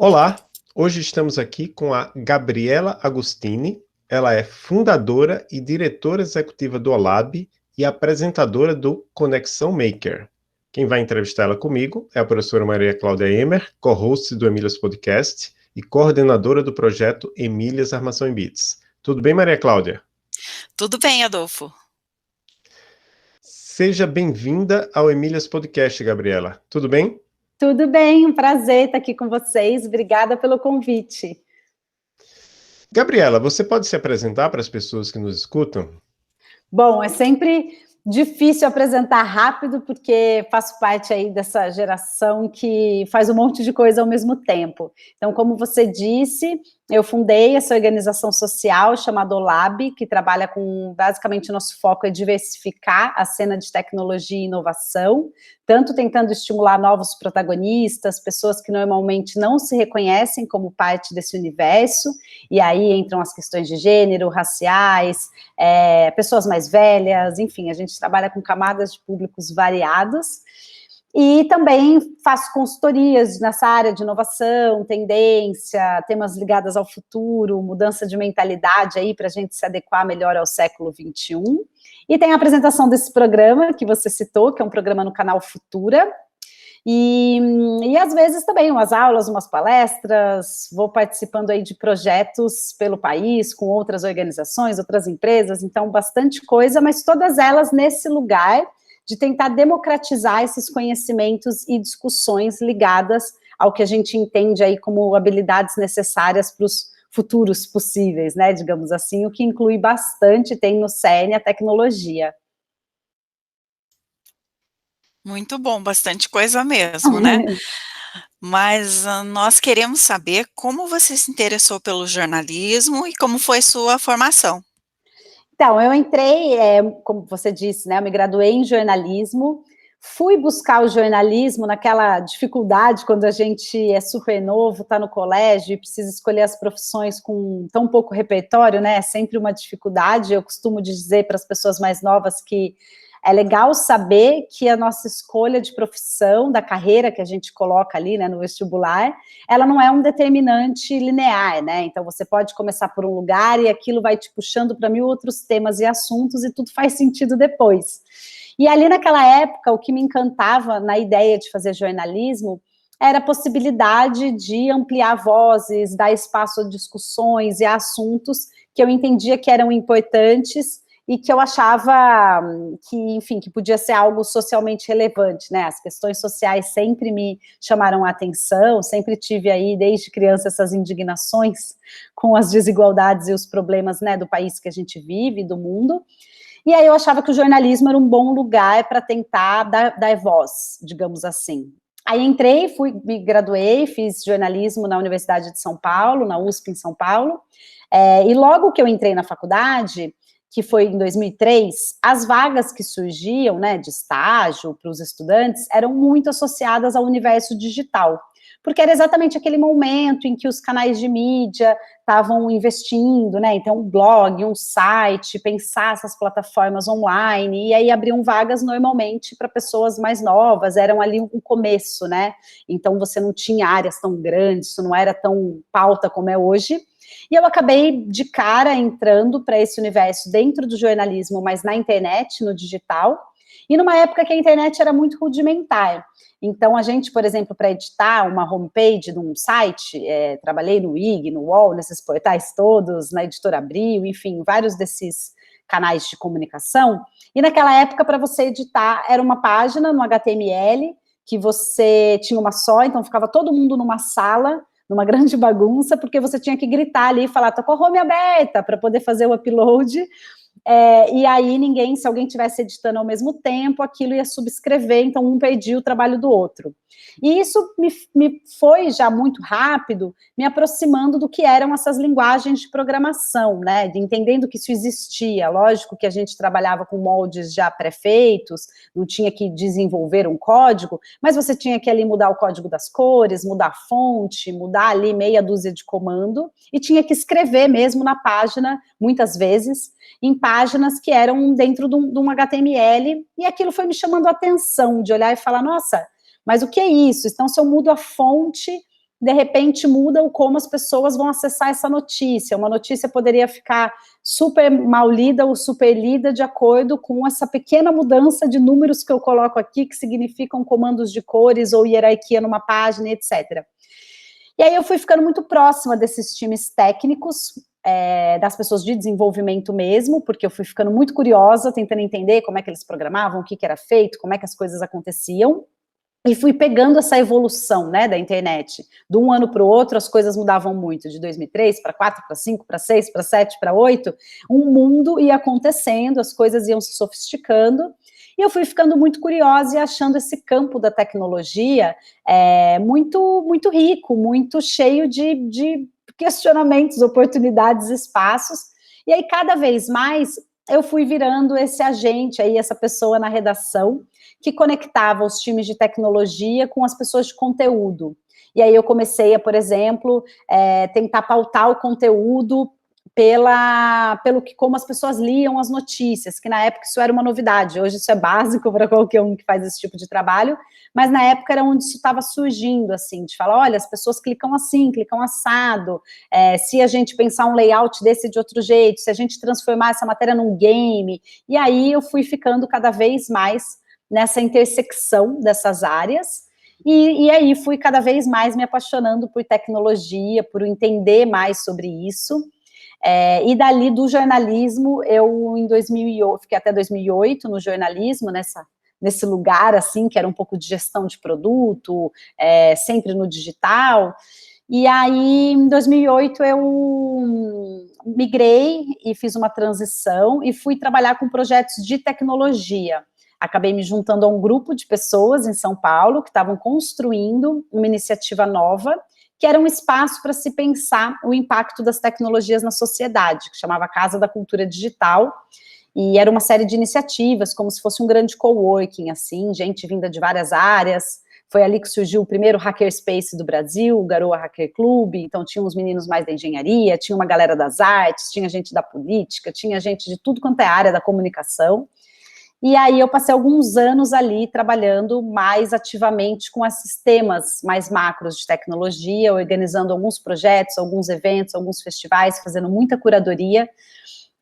Olá, hoje estamos aqui com a Gabriela Agostini. Ela é fundadora e diretora executiva do OLAB e apresentadora do Conexão Maker. Quem vai entrevistar ela comigo é a professora Maria Cláudia Emer, co-host do Emílias Podcast e coordenadora do projeto Emílias Armação em Bits. Tudo bem, Maria Cláudia? Tudo bem, Adolfo. Seja bem-vinda ao Emílias Podcast, Gabriela. Tudo bem? Tudo bem, um prazer estar aqui com vocês. Obrigada pelo convite. Gabriela, você pode se apresentar para as pessoas que nos escutam? Bom, é sempre difícil apresentar rápido, porque faço parte aí dessa geração que faz um monte de coisa ao mesmo tempo. Então, como você disse, eu fundei essa organização social chamada OLAB, que trabalha com, basicamente, o nosso foco é diversificar a cena de tecnologia e inovação, tanto tentando estimular novos protagonistas, pessoas que normalmente não se reconhecem como parte desse universo, e aí entram as questões de gênero, raciais, pessoas mais velhas, enfim, a gente trabalha com camadas de públicos variados, e também faço consultorias nessa área de inovação, tendência, temas ligados ao futuro, mudança de mentalidade aí para a gente se adequar melhor ao século XXI. E tem a apresentação desse programa que você citou, que é um programa no canal Futura, e às vezes também umas aulas, umas palestras, vou participando aí de projetos pelo país, com outras organizações, outras empresas, então bastante coisa, mas todas elas nesse lugar de tentar democratizar esses conhecimentos e discussões ligadas ao que a gente entende aí como habilidades necessárias para os futuros possíveis, né, digamos assim, o que inclui bastante, tem no cerne a tecnologia. Muito bom, bastante coisa mesmo, né? Mas nós queremos saber como você se interessou pelo jornalismo e como foi sua formação. Então, eu entrei, como você disse, né, eu me graduei em jornalismo, fui buscar o jornalismo naquela dificuldade quando a gente é super novo, está no colégio e precisa escolher as profissões com tão pouco repertório, né, é sempre uma dificuldade. Eu costumo dizer para as pessoas mais novas que é legal saber que a nossa escolha de profissão, da carreira que a gente coloca ali, né, no vestibular, ela não é um determinante linear, né, então você pode começar por um lugar e aquilo vai te puxando para mil outros temas e assuntos e tudo faz sentido depois. E ali naquela época, o que me encantava na ideia de fazer jornalismo era a possibilidade de ampliar vozes, dar espaço a discussões e a assuntos que eu entendia que eram importantes e que eu achava que, enfim, que podia ser algo socialmente relevante, né? As questões sociais sempre me chamaram a atenção, sempre tive aí, desde criança, essas indignações com as desigualdades e os problemas, né, do país que a gente vive, do mundo. E aí eu achava que o jornalismo era um bom lugar para tentar dar voz, digamos assim. Aí entrei, me graduei, fiz jornalismo na Universidade de São Paulo, na USP em São Paulo, e logo que eu entrei na faculdade, que foi em 2003, as vagas que surgiam, né, de estágio para os estudantes, eram muito associadas ao universo digital, porque era exatamente aquele momento em que os canais de mídia estavam investindo, né, então um blog, um site, pensar essas plataformas online, e aí abriam vagas normalmente para pessoas mais novas, eram ali um começo, né, então você não tinha áreas tão grandes, isso não era tão pauta como é hoje. E eu acabei de cara entrando para esse universo dentro do jornalismo, mas na internet, no digital, e numa época que a internet era muito rudimentar. Então, a gente, por exemplo, para editar uma homepage de um site, trabalhei no IG, no UOL, nesses portais todos, na Editora Abril, enfim, vários desses canais de comunicação, e naquela época, para você editar, era uma página no HTML, que você tinha uma só, então ficava todo mundo numa sala, numa grande bagunça, porque você tinha que gritar ali e falar, tô com a home aberta, para poder fazer o upload, e aí ninguém, se alguém estivesse editando ao mesmo tempo, aquilo ia subscrever, então um perdia o trabalho do outro. E isso me foi já muito rápido, me aproximando do que eram essas linguagens de programação, né, de entendendo que isso existia. Lógico que a gente trabalhava com moldes já pré-feitos, não tinha que desenvolver um código, mas você tinha que ali mudar o código das cores, mudar a fonte, mudar ali meia dúzia de comando, e tinha que escrever mesmo na página, muitas vezes, em páginas que eram dentro de um HTML, e aquilo foi me chamando a atenção, de olhar e falar, nossa, mas o que é isso? Então, se eu mudo a fonte de repente muda o como as pessoas vão acessar essa notícia. Uma notícia poderia ficar super mal lida ou super lida de acordo com essa pequena mudança de números que eu coloco aqui, que significam comandos de cores ou hierarquia numa página, etc. E aí eu fui ficando muito próxima desses times técnicos, das pessoas de desenvolvimento mesmo, porque eu fui ficando muito curiosa, tentando entender como é que eles programavam, o que era feito, como é que as coisas aconteciam. E fui pegando essa evolução, né, da internet. De um ano para o outro, as coisas mudavam muito. De 2003 para 4, para 5, para 6, para 7, para 8. Um mundo ia acontecendo, as coisas iam se sofisticando. E eu fui ficando muito curiosa e achando esse campo da tecnologia muito, muito rico, muito cheio de questionamentos, oportunidades, espaços. E aí, cada vez mais, eu fui virando esse agente aí, essa pessoa na redação, que conectava os times de tecnologia com as pessoas de conteúdo. E aí eu comecei a, por exemplo, tentar pautar o conteúdo como as pessoas liam as notícias, que na época isso era uma novidade, hoje isso é básico para qualquer um que faz esse tipo de trabalho, mas na época era onde isso estava surgindo, assim, de falar, olha, as pessoas clicam assim, clicam assado, se a gente pensar um layout desse de outro jeito, se a gente transformar essa matéria num game, e aí eu fui ficando cada vez mais nessa intersecção dessas áreas, e aí fui cada vez mais me apaixonando por tecnologia, por entender mais sobre isso, e dali do jornalismo, eu em 2008, fiquei até 2008 no jornalismo, nesse lugar assim, que era um pouco de gestão de produto, sempre no digital, e aí em 2008 eu migrei e fiz uma transição e fui trabalhar com projetos de tecnologia. Acabei me juntando a um grupo de pessoas em São Paulo que estavam construindo uma iniciativa nova, que era um espaço para se pensar o impacto das tecnologias na sociedade, que chamava Casa da Cultura Digital, e era uma série de iniciativas, como se fosse um grande coworking, assim, gente vinda de várias áreas. Foi ali que surgiu o primeiro hackerspace do Brasil, o Garoa Hacker Club, então tinha uns meninos mais da engenharia, tinha uma galera das artes, tinha gente da política, tinha gente de tudo quanto é área da comunicação. E aí eu passei alguns anos ali trabalhando mais ativamente com esses temas mais macros de tecnologia, organizando alguns projetos, alguns eventos, alguns festivais, fazendo muita curadoria.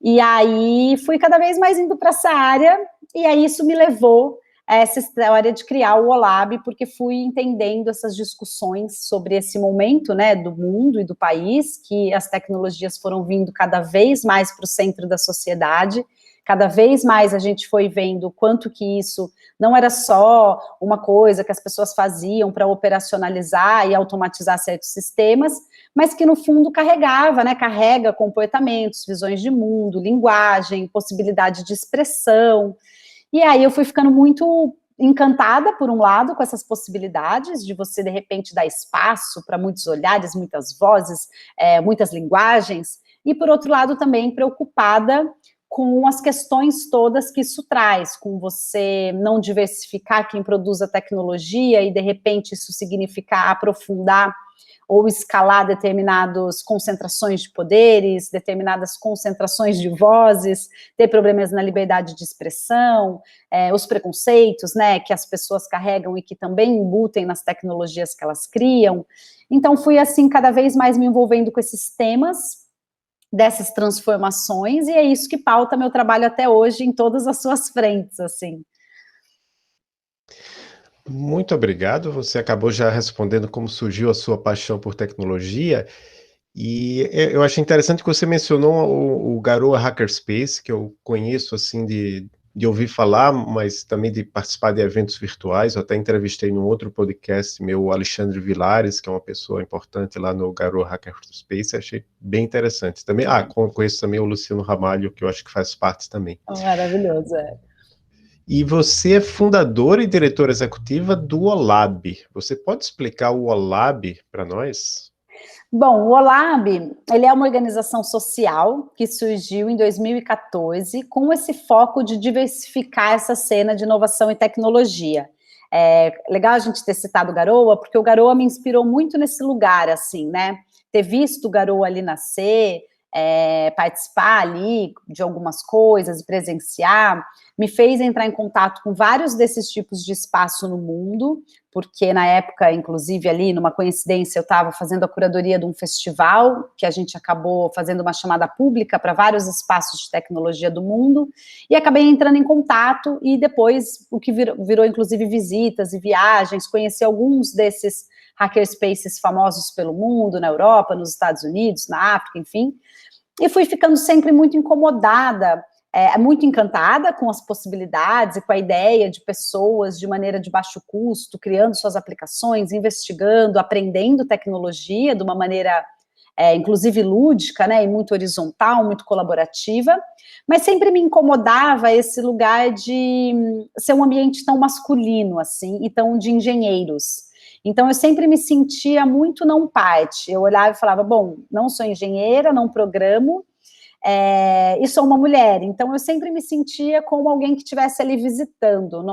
E aí fui cada vez mais indo para essa área, e aí isso me levou a essa história de criar o OLAB, porque fui entendendo essas discussões sobre esse momento, né, do mundo e do país, que as tecnologias foram vindo cada vez mais para o centro da sociedade. Cada vez mais a gente foi vendo o quanto que isso não era só uma coisa que as pessoas faziam para operacionalizar e automatizar certos sistemas, mas que no fundo carregava, né, carrega comportamentos, visões de mundo, linguagem, possibilidade de expressão. E aí eu fui ficando muito encantada, por um lado, com essas possibilidades de você, de repente, dar espaço para muitos olhares, muitas vozes, muitas linguagens, e por outro lado também preocupada com as questões todas que isso traz, com você não diversificar quem produz a tecnologia e, de repente, isso significar aprofundar ou escalar determinadas concentrações de poderes, determinadas concentrações de vozes, ter problemas na liberdade de expressão, os preconceitos, né, que as pessoas carregam e que também embutem nas tecnologias que elas criam. Então, fui, assim, cada vez mais me envolvendo com esses temas, dessas transformações, e é isso que pauta meu trabalho até hoje em todas as suas frentes, assim. Muito obrigado. Você acabou já respondendo como surgiu a sua paixão por tecnologia. E eu achei interessante que você mencionou o Garoa Hackerspace, que eu conheço assim de ouvir falar, mas também de participar de eventos virtuais. Eu até entrevistei num outro podcast meu, o Alexandre Vilares, que é uma pessoa importante lá no Garoa Hackerspace. Achei bem interessante. Também, conheço também o Luciano Ramalho, que eu acho que faz parte também. Maravilhoso, E você é fundadora e diretora executiva do OLAB. Você pode explicar o OLAB para nós? Bom, o OLAB, ele é uma organização social que surgiu em 2014 com esse foco de diversificar essa cena de inovação e tecnologia. É legal a gente ter citado o Garoa, porque o Garoa me inspirou muito nesse lugar, assim, né? Ter visto o Garoa ali nascer, participar ali de algumas coisas, presenciar, me fez entrar em contato com vários desses tipos de espaço no mundo, porque na época, inclusive ali, numa coincidência, eu estava fazendo a curadoria de um festival, que a gente acabou fazendo uma chamada pública para vários espaços de tecnologia do mundo, e acabei entrando em contato, e depois, o que virou inclusive visitas e viagens, conheci alguns desses hackerspaces famosos pelo mundo, na Europa, nos Estados Unidos, na África, enfim, e fui ficando sempre muito incomodada, muito encantada com as possibilidades e com a ideia de pessoas de maneira de baixo custo, criando suas aplicações, investigando, aprendendo tecnologia de uma maneira, inclusive lúdica, né, e muito horizontal, muito colaborativa, mas sempre me incomodava esse lugar de ser um ambiente tão masculino, assim, e tão de engenheiros. Então, eu sempre me sentia muito não parte. Eu olhava e falava, bom, não sou engenheira, não programo, e sou uma mulher. Então, eu sempre me sentia como alguém que estivesse ali visitando.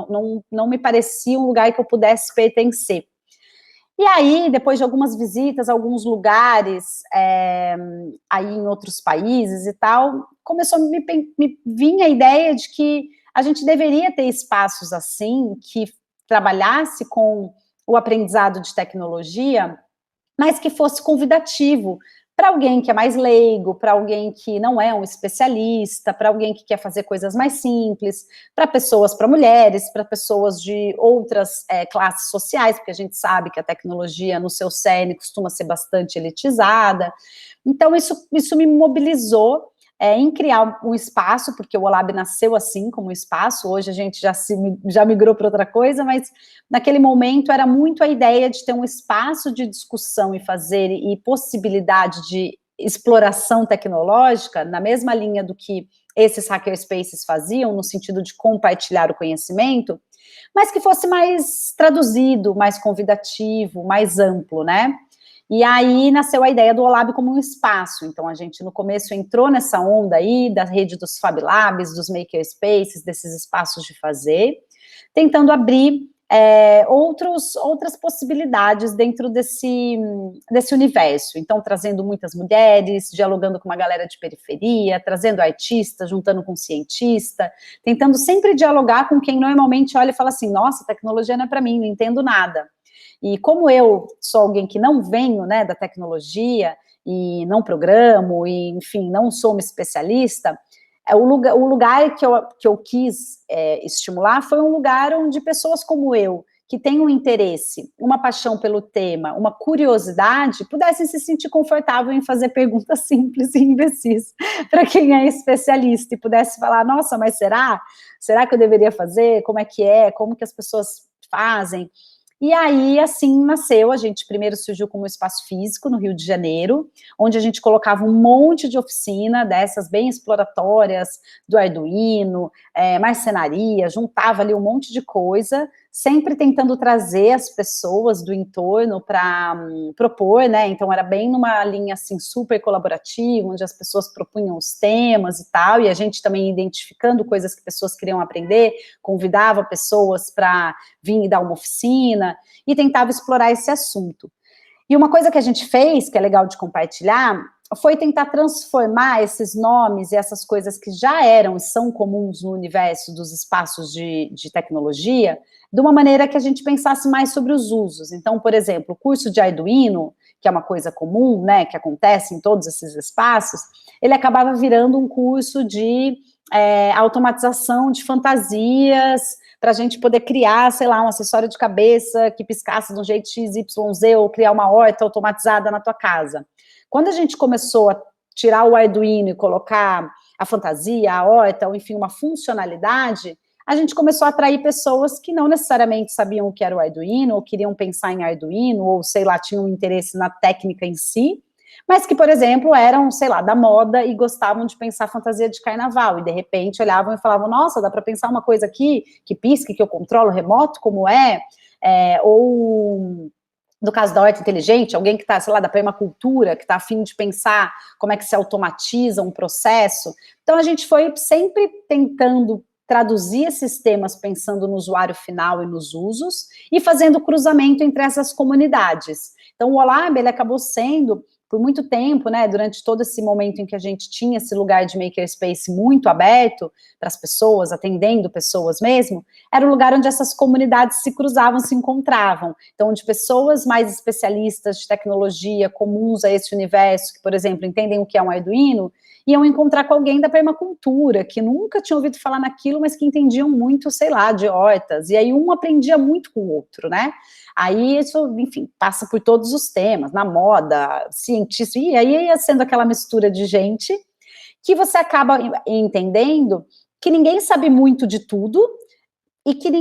Não me parecia um lugar que eu pudesse pertencer. E aí, depois de algumas visitas a alguns lugares, aí em outros países e tal, começou a me vir a ideia de que a gente deveria ter espaços assim, que trabalhasse com o aprendizado de tecnologia, mas que fosse convidativo para alguém que é mais leigo, para alguém que não é um especialista, para alguém que quer fazer coisas mais simples, para pessoas, para mulheres, para pessoas de outras classes sociais, porque a gente sabe que a tecnologia no seu cerne costuma ser bastante elitizada. Então, isso me mobilizou em criar um espaço, porque o OLAB nasceu assim, como um espaço, hoje a gente já migrou para outra coisa, mas naquele momento era muito a ideia de ter um espaço de discussão e possibilidade de exploração tecnológica, na mesma linha do que esses hackerspaces faziam, no sentido de compartilhar o conhecimento, mas que fosse mais traduzido, mais convidativo, mais amplo, né? E aí nasceu a ideia do OLAB como um espaço. Então, a gente, no começo, entrou nessa onda aí da rede dos Fab Labs, dos Makerspaces, desses espaços de fazer, tentando abrir outras possibilidades dentro desse universo. Então, trazendo muitas mulheres, dialogando com uma galera de periferia, trazendo artistas, juntando com cientista, tentando sempre dialogar com quem normalmente olha e fala assim, nossa, tecnologia não é para mim, não entendo nada. E como eu sou alguém que não venho, né, da tecnologia, e não programo, e, enfim, não sou uma especialista, o lugar que eu quis estimular foi um lugar onde pessoas como eu, que têm um interesse, uma paixão pelo tema, uma curiosidade, pudessem se sentir confortável em fazer perguntas simples e imbecis para quem é especialista, e pudesse falar, nossa, mas será? Será que eu deveria fazer? Como é? Como que as pessoas fazem? E aí, assim, nasceu, a gente primeiro surgiu como um espaço físico no Rio de Janeiro, onde a gente colocava um monte de oficina dessas bem exploratórias, do Arduino, marcenaria, juntava ali um monte de coisa, sempre tentando trazer as pessoas do entorno para propor, né, então era bem numa linha, assim, super colaborativa, onde as pessoas propunham os temas e tal, e a gente também identificando coisas que pessoas queriam aprender, convidava pessoas para vir e dar uma oficina, e tentava explorar esse assunto. E uma coisa que a gente fez, que é legal de compartilhar, foi tentar transformar esses nomes e essas coisas que já eram e são comuns no universo dos espaços de tecnologia, de uma maneira que a gente pensasse mais sobre os usos. Então, por exemplo, o curso de Arduino, que é uma coisa comum, né, que acontece em todos esses espaços, ele acabava virando um curso de automatização de fantasias, para a gente poder criar, sei lá, um acessório de cabeça que piscasse de um jeito XYZ, ou criar uma horta automatizada na tua casa. Quando a gente começou a tirar o Arduino e colocar a fantasia, a horta, ou enfim, uma funcionalidade, a gente começou a atrair pessoas que não necessariamente sabiam o que era o Arduino, ou queriam pensar em Arduino, ou sei lá, tinham interesse na técnica em si, mas que, por exemplo, eram, sei lá, da moda e gostavam de pensar fantasia de carnaval, e de repente olhavam e falavam, nossa, dá para pensar uma coisa aqui, que pisque, que eu controlo remoto, como ou no caso da horta inteligente, alguém que está, sei lá, da permacultura, que está a fim de pensar como é que se automatiza um processo. Então, a gente foi sempre tentando traduzir esses temas pensando no usuário final e nos usos, e fazendo cruzamento entre essas comunidades. Então, o OLAB, ele acabou sendo, por muito tempo, né, durante todo esse momento em que a gente tinha esse lugar de makerspace muito aberto para as pessoas, atendendo pessoas mesmo, era um lugar onde essas comunidades se cruzavam, se encontravam. Então, onde pessoas mais especialistas de tecnologia, comuns a esse universo, que, por exemplo, entendem o que é um Arduino, iam encontrar com alguém da permacultura, que nunca tinha ouvido falar naquilo, mas que entendiam muito, sei lá, de hortas, e aí um aprendia muito com o outro, né? Aí isso, enfim, passa por todos os temas, na moda, cientista, e aí ia sendo aquela mistura de gente que você acaba entendendo que ninguém sabe muito de tudo, e que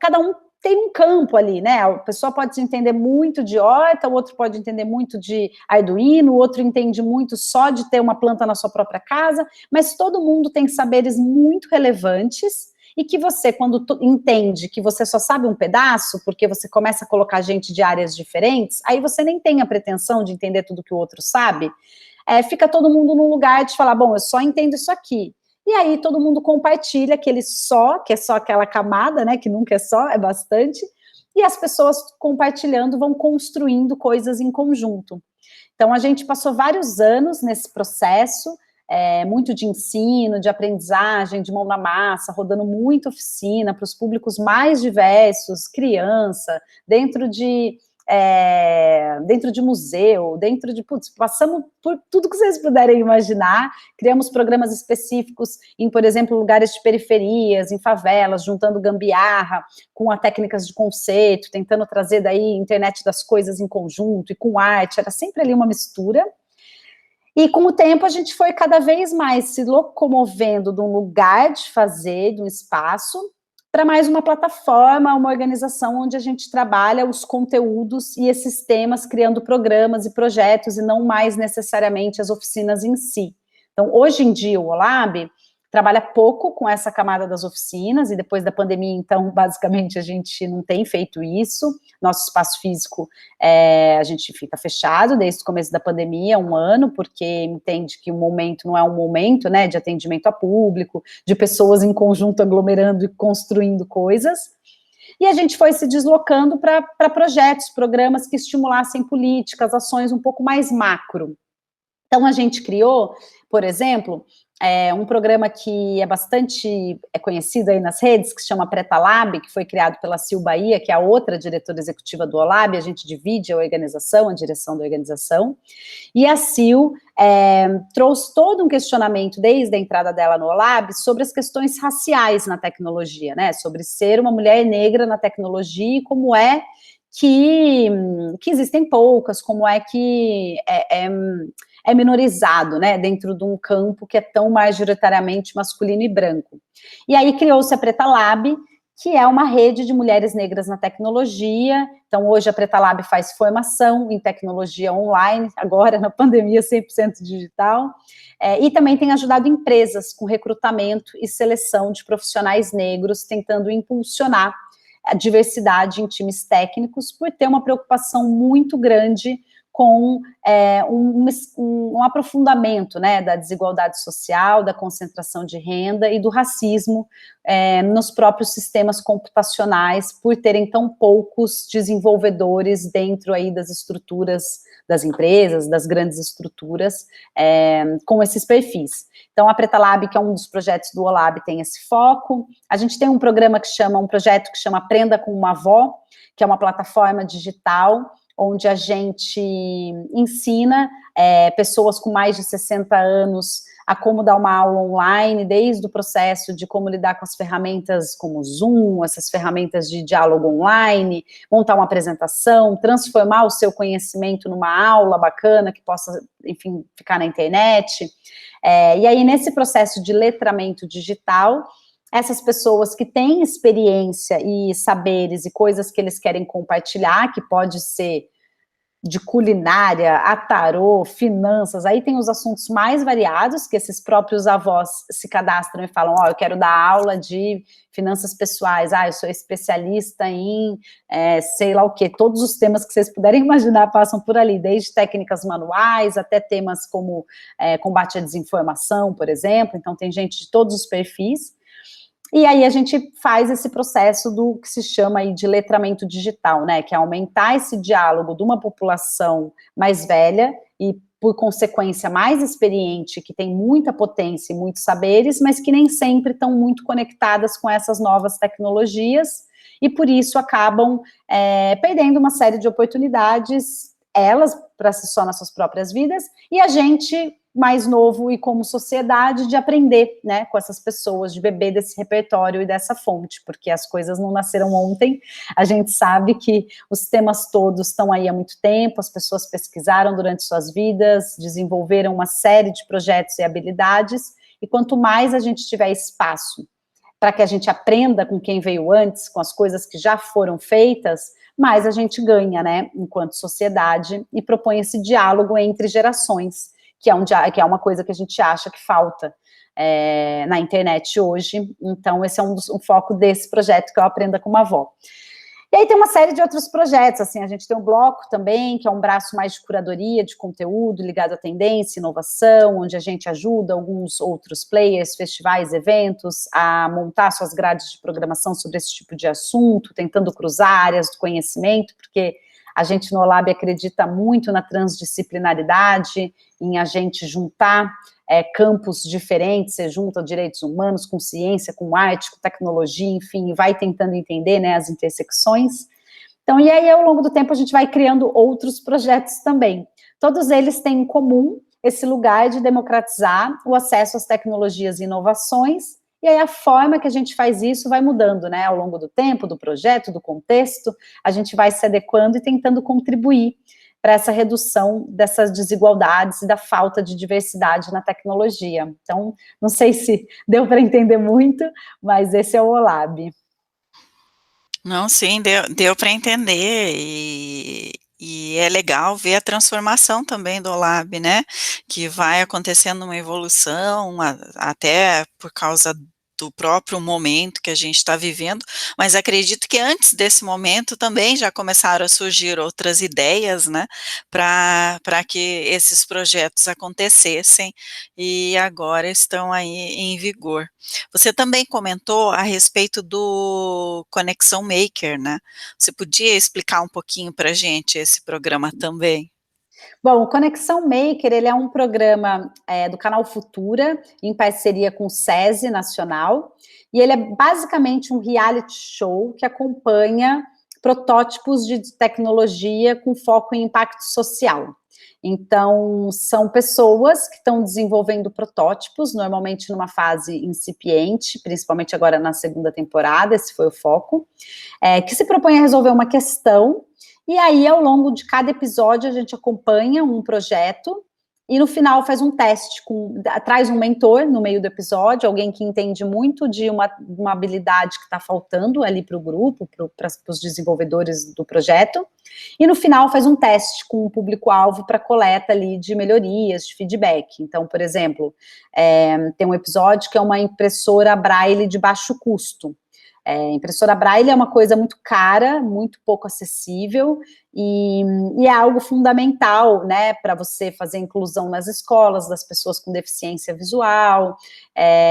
cada um tem um campo ali, né? A pessoa pode entender muito de horta, o outro pode entender muito de Arduino, o outro entende muito só de ter uma planta na sua própria casa, mas todo mundo tem saberes muito relevantes, e que você, quando entende que você só sabe um pedaço, porque você começa a colocar gente de áreas diferentes, aí você nem tem a pretensão de entender tudo que o outro sabe, fica todo mundo num lugar de falar, bom, eu só entendo isso aqui. E aí todo mundo compartilha aquele só, que é só aquela camada, né, que nunca é só, é bastante, e as pessoas compartilhando vão construindo coisas em conjunto. Então a gente passou vários anos nesse processo, muito de ensino, de aprendizagem, de mão na massa, rodando muita oficina para os públicos mais diversos, criança, dentro de museu, passamos por tudo que vocês puderem imaginar, criamos programas específicos em, por exemplo, lugares de periferias, em favelas, juntando gambiarra com as técnicas de conceito, tentando trazer daí internet das coisas em conjunto, e com arte, era sempre ali uma mistura. E com o tempo a gente foi cada vez mais se locomovendo de um lugar de fazer, de um espaço, para mais uma plataforma, uma organização onde a gente trabalha os conteúdos e esses temas, criando programas e projetos, e não mais necessariamente as oficinas em si. Então, hoje em dia, o OLAB trabalha pouco com essa camada das oficinas, e depois da pandemia, então, basicamente, a gente não tem feito isso. Nosso espaço físico, a gente fica fechado desde o começo da pandemia, 1 ano, porque entende que o momento não é um momento, né, de atendimento a público, de pessoas em conjunto aglomerando e construindo coisas. E a gente foi se deslocando para projetos, programas que estimulassem políticas, ações um pouco mais macro. Então, a gente criou, por exemplo, um programa que é bastante conhecido aí nas redes, que se chama Preta Lab, que foi criado pela Sil Bahia, que é a outra diretora executiva do OLAB, a gente divide a organização, a direção da organização, e a Sil trouxe todo um questionamento, desde a entrada dela no OLAB, sobre as questões raciais na tecnologia, né, sobre ser uma mulher negra na tecnologia, e como é que existem poucas, como é que é minorizado, né, dentro de um campo que é tão majoritariamente masculino e branco. E aí criou-se a Preta Lab, que é uma rede de mulheres negras na tecnologia. Então, hoje a Preta Lab faz formação em tecnologia online, agora na pandemia 100% digital, e também tem ajudado empresas com recrutamento e seleção de profissionais negros, tentando impulsionar a diversidade em times técnicos, por ter uma preocupação muito grande com um aprofundamento, né, da desigualdade social, da concentração de renda e do racismo nos próprios sistemas computacionais, por terem tão poucos desenvolvedores dentro aí das estruturas das empresas, das grandes estruturas, com esses perfis. Então, a Preta Lab, que é um dos projetos do OLAB, tem esse foco. A gente tem um projeto que chama Aprenda com uma Avó, que é uma plataforma digital, onde a gente ensina pessoas com mais de 60 anos a como dar uma aula online, desde o processo de como lidar com as ferramentas como Zoom, essas ferramentas de diálogo online, montar uma apresentação, transformar o seu conhecimento numa aula bacana que possa, enfim, ficar na internet. E aí, nesse processo de letramento digital, essas pessoas que têm experiência e saberes e coisas que eles querem compartilhar, que pode ser de culinária, a tarô, finanças, aí tem os assuntos mais variados, que esses próprios avós se cadastram e falam, eu quero dar aula de finanças pessoais, eu sou especialista em sei lá o quê, todos os temas que vocês puderem imaginar passam por ali, desde técnicas manuais, até temas como combate à desinformação, por exemplo, então tem gente de todos os perfis. E aí a gente faz esse processo do que se chama aí de letramento digital, né, que é aumentar esse diálogo de uma população mais velha e, por consequência, mais experiente, que tem muita potência e muitos saberes, mas que nem sempre estão muito conectadas com essas novas tecnologias, e por isso acabam perdendo uma série de oportunidades, elas, para si só nas suas próprias vidas, e a gente mais novo e como sociedade de aprender, né, com essas pessoas, de beber desse repertório e dessa fonte, porque as coisas não nasceram ontem, a gente sabe que os temas todos estão aí há muito tempo, as pessoas pesquisaram durante suas vidas, desenvolveram uma série de projetos e habilidades, e quanto mais a gente tiver espaço para que a gente aprenda com quem veio antes, com as coisas que já foram feitas, mais a gente ganha, né, enquanto sociedade, e propõe esse diálogo entre gerações, que é uma coisa que a gente acha que falta na internet hoje. Então, esse é um foco desse projeto, que eu Aprenda com uma Avó. E aí tem uma série de outros projetos, assim, a gente tem um bloco também, que é um braço mais de curadoria, de conteúdo, ligado à tendência, inovação, onde a gente ajuda alguns outros players, festivais, eventos, a montar suas grades de programação sobre esse tipo de assunto, tentando cruzar áreas do conhecimento, porque a gente no OLAB acredita muito na transdisciplinaridade, em a gente juntar campos diferentes, você junta direitos humanos com ciência, com arte, com tecnologia, enfim, e vai tentando entender, né, as intersecções. Então, e aí ao longo do tempo a gente vai criando outros projetos também. Todos eles têm em comum esse lugar de democratizar o acesso às tecnologias e inovações, e aí a forma que a gente faz isso vai mudando, né, ao longo do tempo, do projeto, do contexto, a gente vai se adequando e tentando contribuir para essa redução dessas desigualdades e da falta de diversidade na tecnologia. Então, não sei se deu para entender muito, mas esse é o OLAB. Não, sim, deu para entender, e é legal ver a transformação também do OLAB, né, que vai acontecendo uma evolução, até por causa do próprio momento que a gente está vivendo, mas acredito que antes desse momento também já começaram a surgir outras ideias, né, para que esses projetos acontecessem, e agora estão aí em vigor. Você também comentou a respeito do Conexão Maker, né? Você podia explicar um pouquinho para a gente esse programa também? Bom, o Conexão Maker, ele é um programa do canal Futura, em parceria com o SESI Nacional, e ele é basicamente um reality show que acompanha protótipos de tecnologia com foco em impacto social. Então, são pessoas que estão desenvolvendo protótipos, normalmente numa fase incipiente, principalmente agora na segunda temporada, esse foi o foco, que se propõe a resolver uma questão. E aí, ao longo de cada episódio, a gente acompanha um projeto e no final faz um teste, traz um mentor no meio do episódio, alguém que entende muito de uma habilidade que está faltando ali para o grupo, para os desenvolvedores do projeto, e no final faz um teste com o público-alvo para coleta ali de melhorias, de feedback. Então, por exemplo, tem um episódio que é uma impressora Braille de baixo custo. Impressora Braille é uma coisa muito cara, muito pouco acessível, e é algo fundamental, né, para você fazer inclusão nas escolas das pessoas com deficiência visual,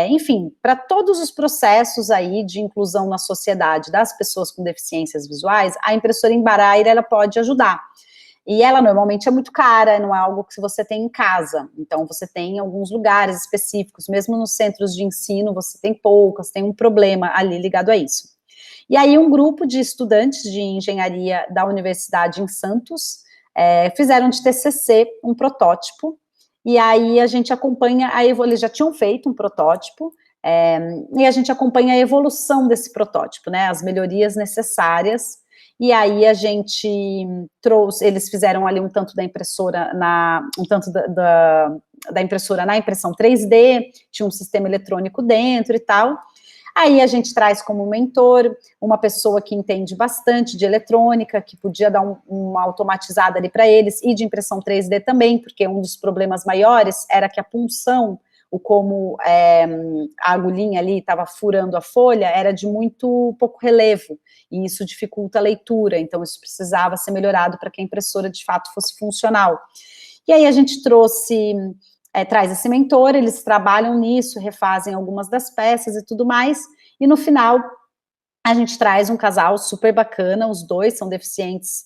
enfim, para todos os processos aí de inclusão na sociedade das pessoas com deficiências visuais, a impressora em Braille, ela pode ajudar. E ela normalmente é muito cara, não é algo que você tem em casa. Então, você tem em alguns lugares específicos, mesmo nos centros de ensino, você tem poucas, tem um problema ali ligado a isso. E aí, um grupo de estudantes de engenharia da universidade em Santos fizeram de TCC um protótipo, e aí a gente acompanha, eles já tinham feito um protótipo, e a gente acompanha a evolução desse protótipo, né, as melhorias necessárias. E aí a gente trouxe, eles fizeram ali um tanto da impressora da impressora na impressão 3D, tinha um sistema eletrônico dentro e tal. Aí a gente traz como mentor uma pessoa que entende bastante de eletrônica, que podia dar uma automatizada ali para eles, e de impressão 3D também, porque um dos problemas maiores era que a punção, como a agulhinha ali estava furando a folha, era de muito pouco relevo, e isso dificulta a leitura, então isso precisava ser melhorado para que a impressora de fato fosse funcional. E aí a gente traz esse mentor, eles trabalham nisso, refazem algumas das peças e tudo mais, e no final a gente traz um casal super bacana, os dois são deficientes,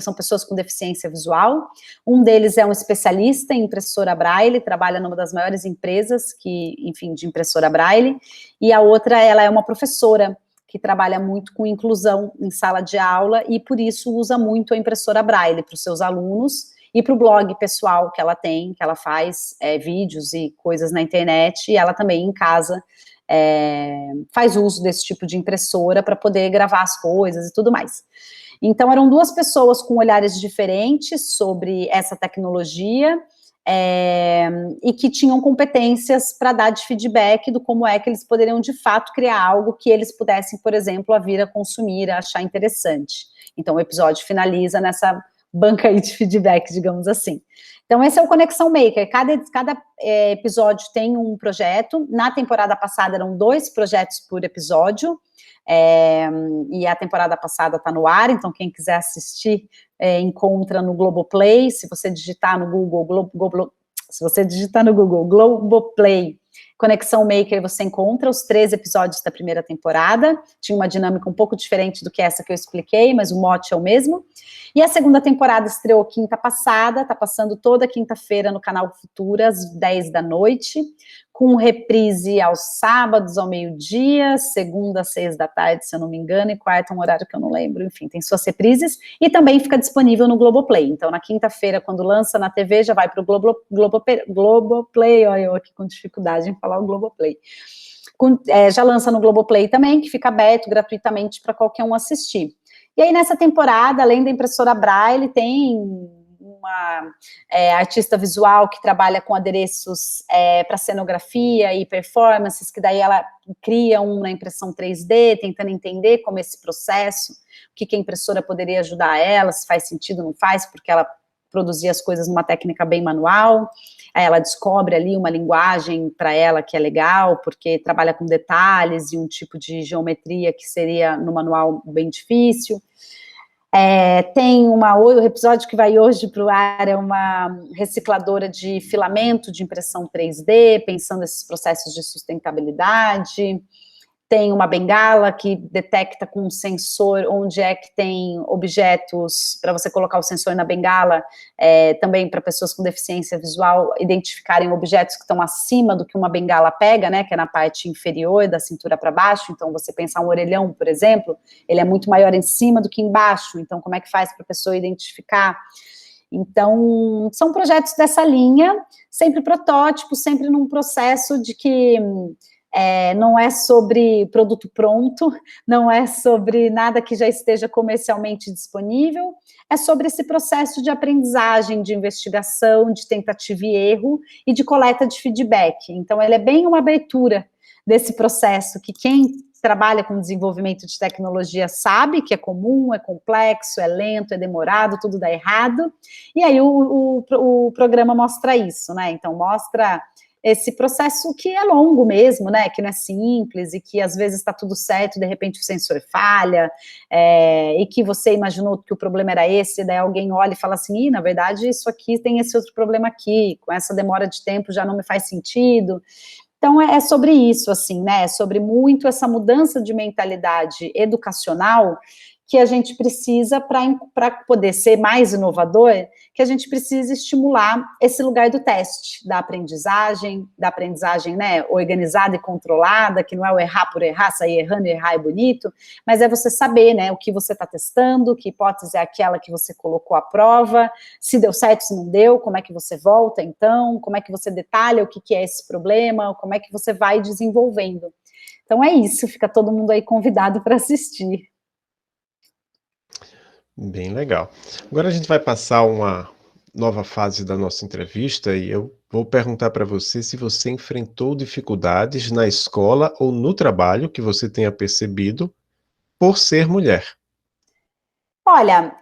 são pessoas com deficiência visual, um deles é um especialista em impressora Braille, trabalha numa das maiores empresas de impressora Braille, e a outra, ela é uma professora, que trabalha muito com inclusão em sala de aula, e por isso usa muito a impressora Braille para os seus alunos, e para o blog pessoal que ela tem, que ela faz vídeos e coisas na internet, e ela também em casa, faz uso desse tipo de impressora para poder gravar as coisas e tudo mais. Então, eram duas pessoas com olhares diferentes sobre essa tecnologia, e que tinham competências para dar de feedback do como é que eles poderiam, de fato, criar algo que eles pudessem, por exemplo, vir a consumir, a achar interessante. Então, o episódio finaliza nessa banca aí de feedback, digamos assim. Então, esse é o Conexão Maker. Cada episódio tem um projeto. Na temporada passada, eram 2 projetos por episódio, e a temporada passada está no ar, então quem quiser assistir, encontra no Globoplay. Se você digitar no Google, Globoplay, Conexão Maker, você encontra os 3 episódios da primeira temporada. Tinha uma dinâmica um pouco diferente do que essa que eu expliquei, mas o mote é o mesmo. E a segunda temporada estreou quinta passada, está passando toda quinta-feira no canal Futura, às 10 da noite, com reprise aos sábados ao meio-dia, segunda às 6 da tarde, se eu não me engano, e quarta um horário que eu não lembro, enfim, tem suas reprises, e também fica disponível no Globoplay. Então, na quinta-feira, quando lança na TV, já vai para o Globoplay, olha eu aqui com dificuldade em falar o Globoplay. Já lança no Globoplay também, que fica aberto gratuitamente para qualquer um assistir. E aí, nessa temporada, além da impressora Braille, tem uma artista visual que trabalha com adereços para cenografia e performances, que daí ela cria na impressão 3D, tentando entender como esse processo, o que a impressora poderia ajudar ela, se faz sentido ou não faz, porque ela produzia as coisas numa técnica bem manual. Aí ela descobre ali uma linguagem para ela que é legal, porque trabalha com detalhes e um tipo de geometria que seria no manual bem difícil. Tem o episódio que vai hoje para o ar, é uma recicladora de filamento de impressão 3D, pensando nesses processos de sustentabilidade. Tem uma bengala que detecta com um sensor onde é que tem objetos, para você colocar o sensor na bengala, também para pessoas com deficiência visual identificarem objetos que estão acima do que uma bengala pega, né, que é na parte inferior da cintura para baixo. Então, você pensar um orelhão, por exemplo, ele é muito maior em cima do que embaixo, então como é que faz para a pessoa identificar? Então, são projetos dessa linha, sempre protótipos, sempre num processo de que não é sobre produto pronto, não é sobre nada que já esteja comercialmente disponível, é sobre esse processo de aprendizagem, de investigação, de tentativa e erro e de coleta de feedback. Então, ele é bem uma abertura desse processo que quem trabalha com desenvolvimento de tecnologia sabe que é comum, é complexo, é lento, é demorado, tudo dá errado, e aí o programa mostra isso, né? Então, mostra esse processo que é longo mesmo, né, que não é simples, e que às vezes está tudo certo, de repente o sensor falha, e que você imaginou que o problema era esse, daí alguém olha e fala assim, na verdade isso aqui tem esse outro problema aqui, com essa demora de tempo já não me faz sentido. Então, é sobre isso, assim, né, é sobre muito essa mudança de mentalidade educacional que a gente precisa para poder ser mais inovador, que a gente precisa estimular esse lugar do teste, da aprendizagem, né, organizada e controlada, que não é o errar por errar, sair errando e errar é bonito, mas é você saber, né, o que você está testando, que hipótese é aquela que você colocou à prova, se deu certo, se não deu, como é que você volta, então, como é que você detalha o que é esse problema, como é que você vai desenvolvendo. Então é isso, fica todo mundo aí convidado para assistir. Bem legal. Agora a gente vai passar uma nova fase da nossa entrevista e eu vou perguntar para você se você enfrentou dificuldades na escola ou no trabalho que você tenha percebido por ser mulher. Olha,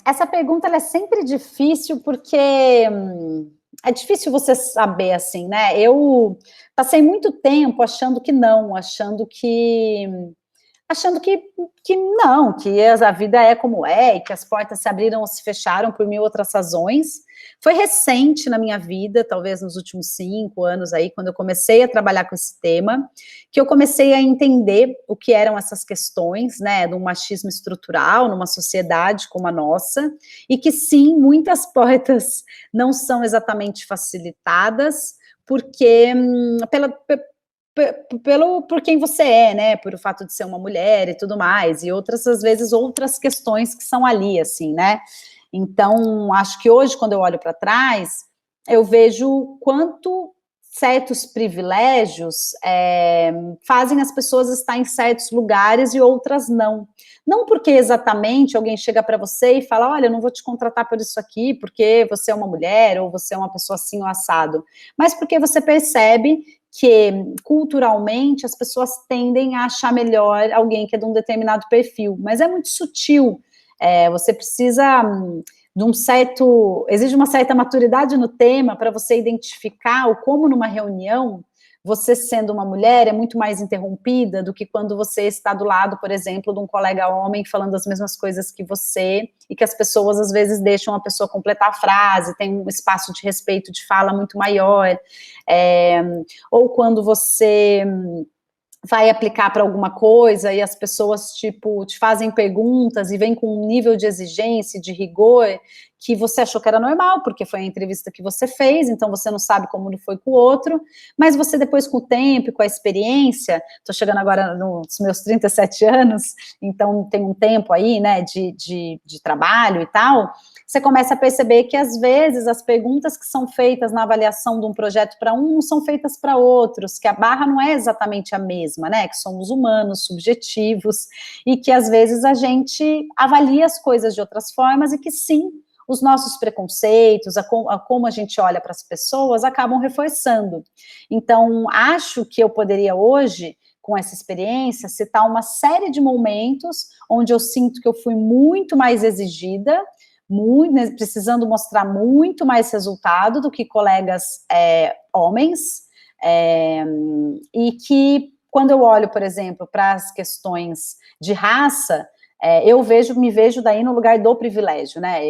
essa pergunta ela é sempre difícil porque é difícil você saber assim, né? Eu passei muito tempo achando que não, achando que achando que não, que a vida é como é, e que as portas se abriram ou se fecharam por mil outras razões. Foi recente na minha vida, talvez nos últimos 5 anos aí, quando eu comecei a trabalhar com esse tema, que eu comecei a entender o que eram essas questões, né, do machismo estrutural numa sociedade como a nossa, e que sim, muitas portas não são exatamente facilitadas, porque por quem você é, né, por o fato de ser uma mulher e tudo mais, e outras, às vezes, outras questões que são ali, assim, né, então, acho que hoje, quando eu olho para trás, eu vejo quanto certos privilégios fazem as pessoas estar em certos lugares e outras não. Não porque exatamente alguém chega para você e fala, olha, eu não vou te contratar por isso aqui, porque você é uma mulher, ou você é uma pessoa assim ou assado, mas porque você percebe que, culturalmente, as pessoas tendem a achar melhor alguém que é de um determinado perfil, mas é muito sutil. Você precisa de exige uma certa maturidade no tema para você identificar o como numa reunião, você sendo uma mulher é muito mais interrompida do que quando você está do lado, por exemplo, de um colega homem falando as mesmas coisas que você, e que as pessoas às vezes deixam a pessoa completar a frase, tem um espaço de respeito de fala muito maior, ou quando você vai aplicar para alguma coisa e as pessoas, tipo, te fazem perguntas e vem com um nível de exigência, de rigor, que você achou que era normal, porque foi a entrevista que você fez, então você não sabe como foi com o outro, mas você depois, com o tempo e com a experiência, estou chegando agora nos meus 37 anos, então tem um tempo aí, né, de trabalho e tal, você começa a perceber que, às vezes, as perguntas que são feitas na avaliação de um projeto para um não são feitas para outros, que a barra não é exatamente a mesma, né, que somos humanos, subjetivos, e que, às vezes, a gente avalia as coisas de outras formas e que, sim, os nossos preconceitos, a como a gente olha para as pessoas, acabam reforçando. Então, acho que eu poderia hoje, com essa experiência, citar uma série de momentos onde eu sinto que eu fui muito mais exigida, precisando mostrar muito mais resultado do que colegas homens, e que, quando eu olho, por exemplo, para as questões de raça, eu me vejo daí no lugar do privilégio, né,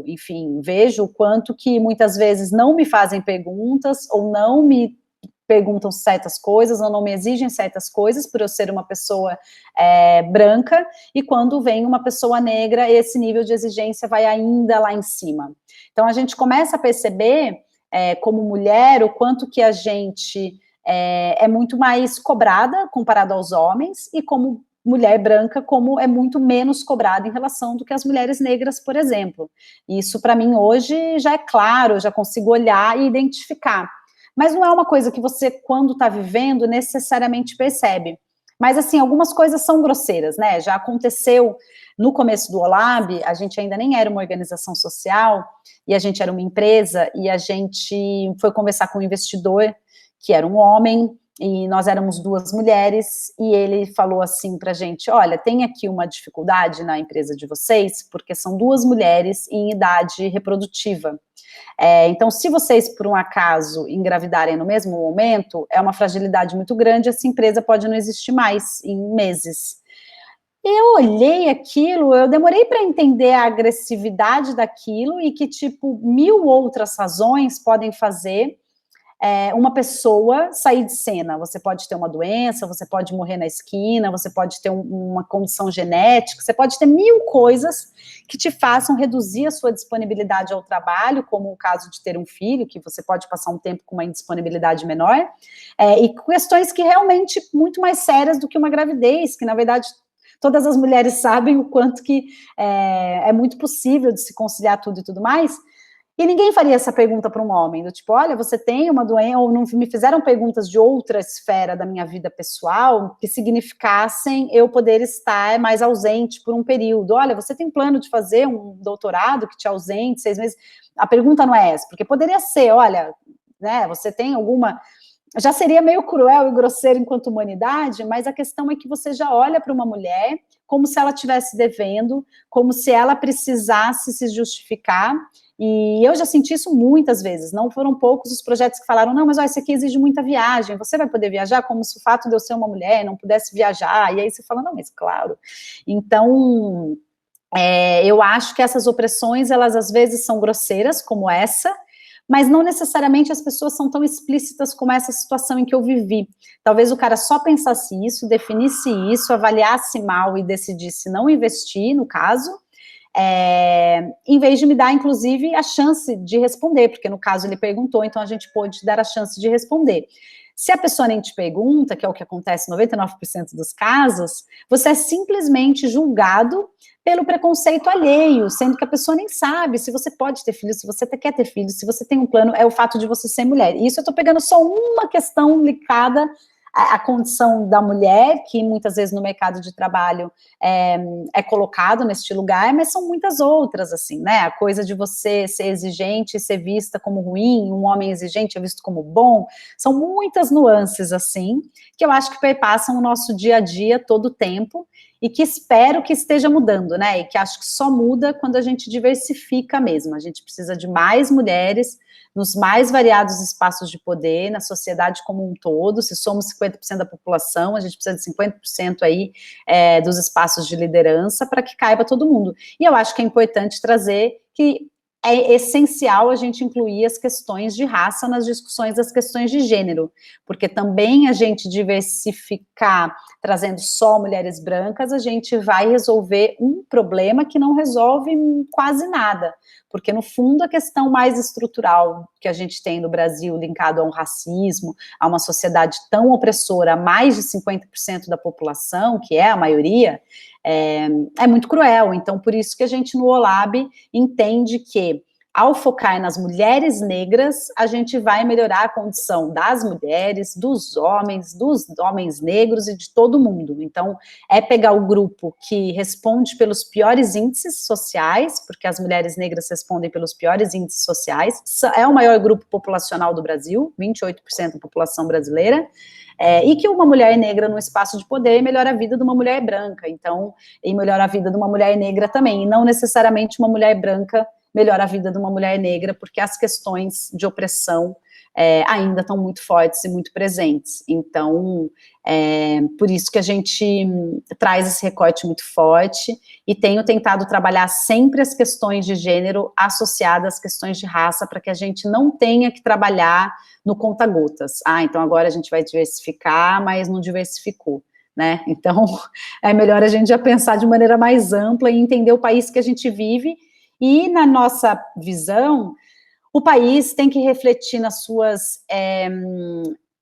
enfim, vejo o quanto que muitas vezes não me fazem perguntas, ou não me perguntam certas coisas, ou não me exigem certas coisas, por eu ser uma pessoa branca, e quando vem uma pessoa negra, esse nível de exigência vai ainda lá em cima. Então, a gente começa a perceber, como mulher, o quanto que a gente é muito mais cobrada, comparado aos homens, e como mulher branca, como é muito menos cobrada em relação do que as mulheres negras, por exemplo. Isso, para mim, hoje, já é claro, eu já consigo olhar e identificar. Mas não é uma coisa que você, quando está vivendo, necessariamente percebe. Mas, assim, algumas coisas são grosseiras, né? Já aconteceu no começo do OLAB, a gente ainda nem era uma organização social, e a gente era uma empresa, e a gente foi conversar com um investidor, que era um homem, e nós éramos 2 mulheres, e ele falou assim pra gente, olha, tem aqui uma dificuldade na empresa de vocês, porque são 2 mulheres em idade reprodutiva. Então, se vocês, por um acaso, engravidarem no mesmo momento, é uma fragilidade muito grande, essa empresa pode não existir mais em meses. Eu olhei aquilo, eu demorei para entender a agressividade daquilo e que, tipo, 1000 outras razões podem fazer uma pessoa sair de cena. Você pode ter uma doença, você pode morrer na esquina, você pode ter uma condição genética, você pode ter 1000 coisas que te façam reduzir a sua disponibilidade ao trabalho, como o caso de ter um filho, que você pode passar um tempo com uma indisponibilidade menor, e questões que realmente muito mais sérias do que uma gravidez, que na verdade todas as mulheres sabem o quanto que é muito possível de se conciliar tudo e tudo mais. E ninguém faria essa pergunta para um homem, do tipo, olha, você tem uma doença, ou não me fizeram perguntas de outra esfera da minha vida pessoal que significassem eu poder estar mais ausente por um período. Olha, você tem plano de fazer um doutorado que te ausente 6 meses? A pergunta não é essa, porque poderia ser, olha, né, você tem alguma já seria meio cruel e grosseiro enquanto humanidade, mas a questão é que você já olha para uma mulher como se ela estivesse devendo, como se ela precisasse se justificar, e eu já senti isso muitas vezes, não foram poucos os projetos que falaram, não, mas ó, esse aqui exige muita viagem, você vai poder viajar? Como se o fato de eu ser uma mulher não pudesse viajar, e aí você fala, não, mas claro. Então, eu acho que essas opressões, elas às vezes são grosseiras, como essa, mas não necessariamente as pessoas são tão explícitas como essa situação em que eu vivi. Talvez o cara só pensasse isso, definisse isso, avaliasse mal e decidisse não investir, no caso, em vez de me dar, inclusive, a chance de responder, porque no caso ele perguntou, então a gente pôde dar a chance de responder. Se a pessoa nem te pergunta, que é o que acontece em 99% dos casos, você é simplesmente julgado pelo preconceito alheio, sendo que a pessoa nem sabe se você pode ter filho, se você quer ter filho, se você tem um plano, é o fato de você ser mulher. E isso eu tô pegando só uma questão ligada à condição da mulher, que muitas vezes no mercado de trabalho é colocado neste lugar, mas são muitas outras, assim, né? A coisa de você ser exigente e ser vista como ruim, um homem exigente é visto como bom, são muitas nuances, assim, que eu acho que perpassam o nosso dia a dia todo o tempo, e que espero que esteja mudando, né, e que acho que só muda quando a gente diversifica mesmo, a gente precisa de mais mulheres nos mais variados espaços de poder, na sociedade como um todo, se somos 50% da população, a gente precisa de 50% aí dos espaços de liderança para que caiba todo mundo, e eu acho que é importante trazer que é essencial a gente incluir as questões de raça nas discussões das questões de gênero, porque também a gente diversificar, trazendo só mulheres brancas, a gente vai resolver um problema que não resolve quase nada, porque no fundo a questão mais estrutural que a gente tem no Brasil, linkado a um racismo, a uma sociedade tão opressora, a mais de 50% da população, que é a maioria, é muito cruel. Então, por isso que a gente no OLAB entende que, ao focar nas mulheres negras, a gente vai melhorar a condição das mulheres, dos homens negros e de todo mundo. Então, é pegar o grupo que responde pelos piores índices sociais, porque as mulheres negras respondem pelos piores índices sociais, é o maior grupo populacional do Brasil, 28% da população brasileira, e que uma mulher negra no espaço de poder melhora a vida de uma mulher branca, então, e melhora a vida de uma mulher negra também, e não necessariamente uma mulher branca melhora a vida de uma mulher negra, porque as questões de opressão ainda estão muito fortes e muito presentes. Então, por isso que a gente traz esse recorte muito forte, e tenho tentado trabalhar sempre as questões de gênero associadas às questões de raça, para que a gente não tenha que trabalhar no conta-gotas. Então agora a gente vai diversificar, mas não diversificou, né? Então, é melhor a gente já pensar de maneira mais ampla e entender o país que a gente vive. E, na nossa visão, o país tem que refletir nas suas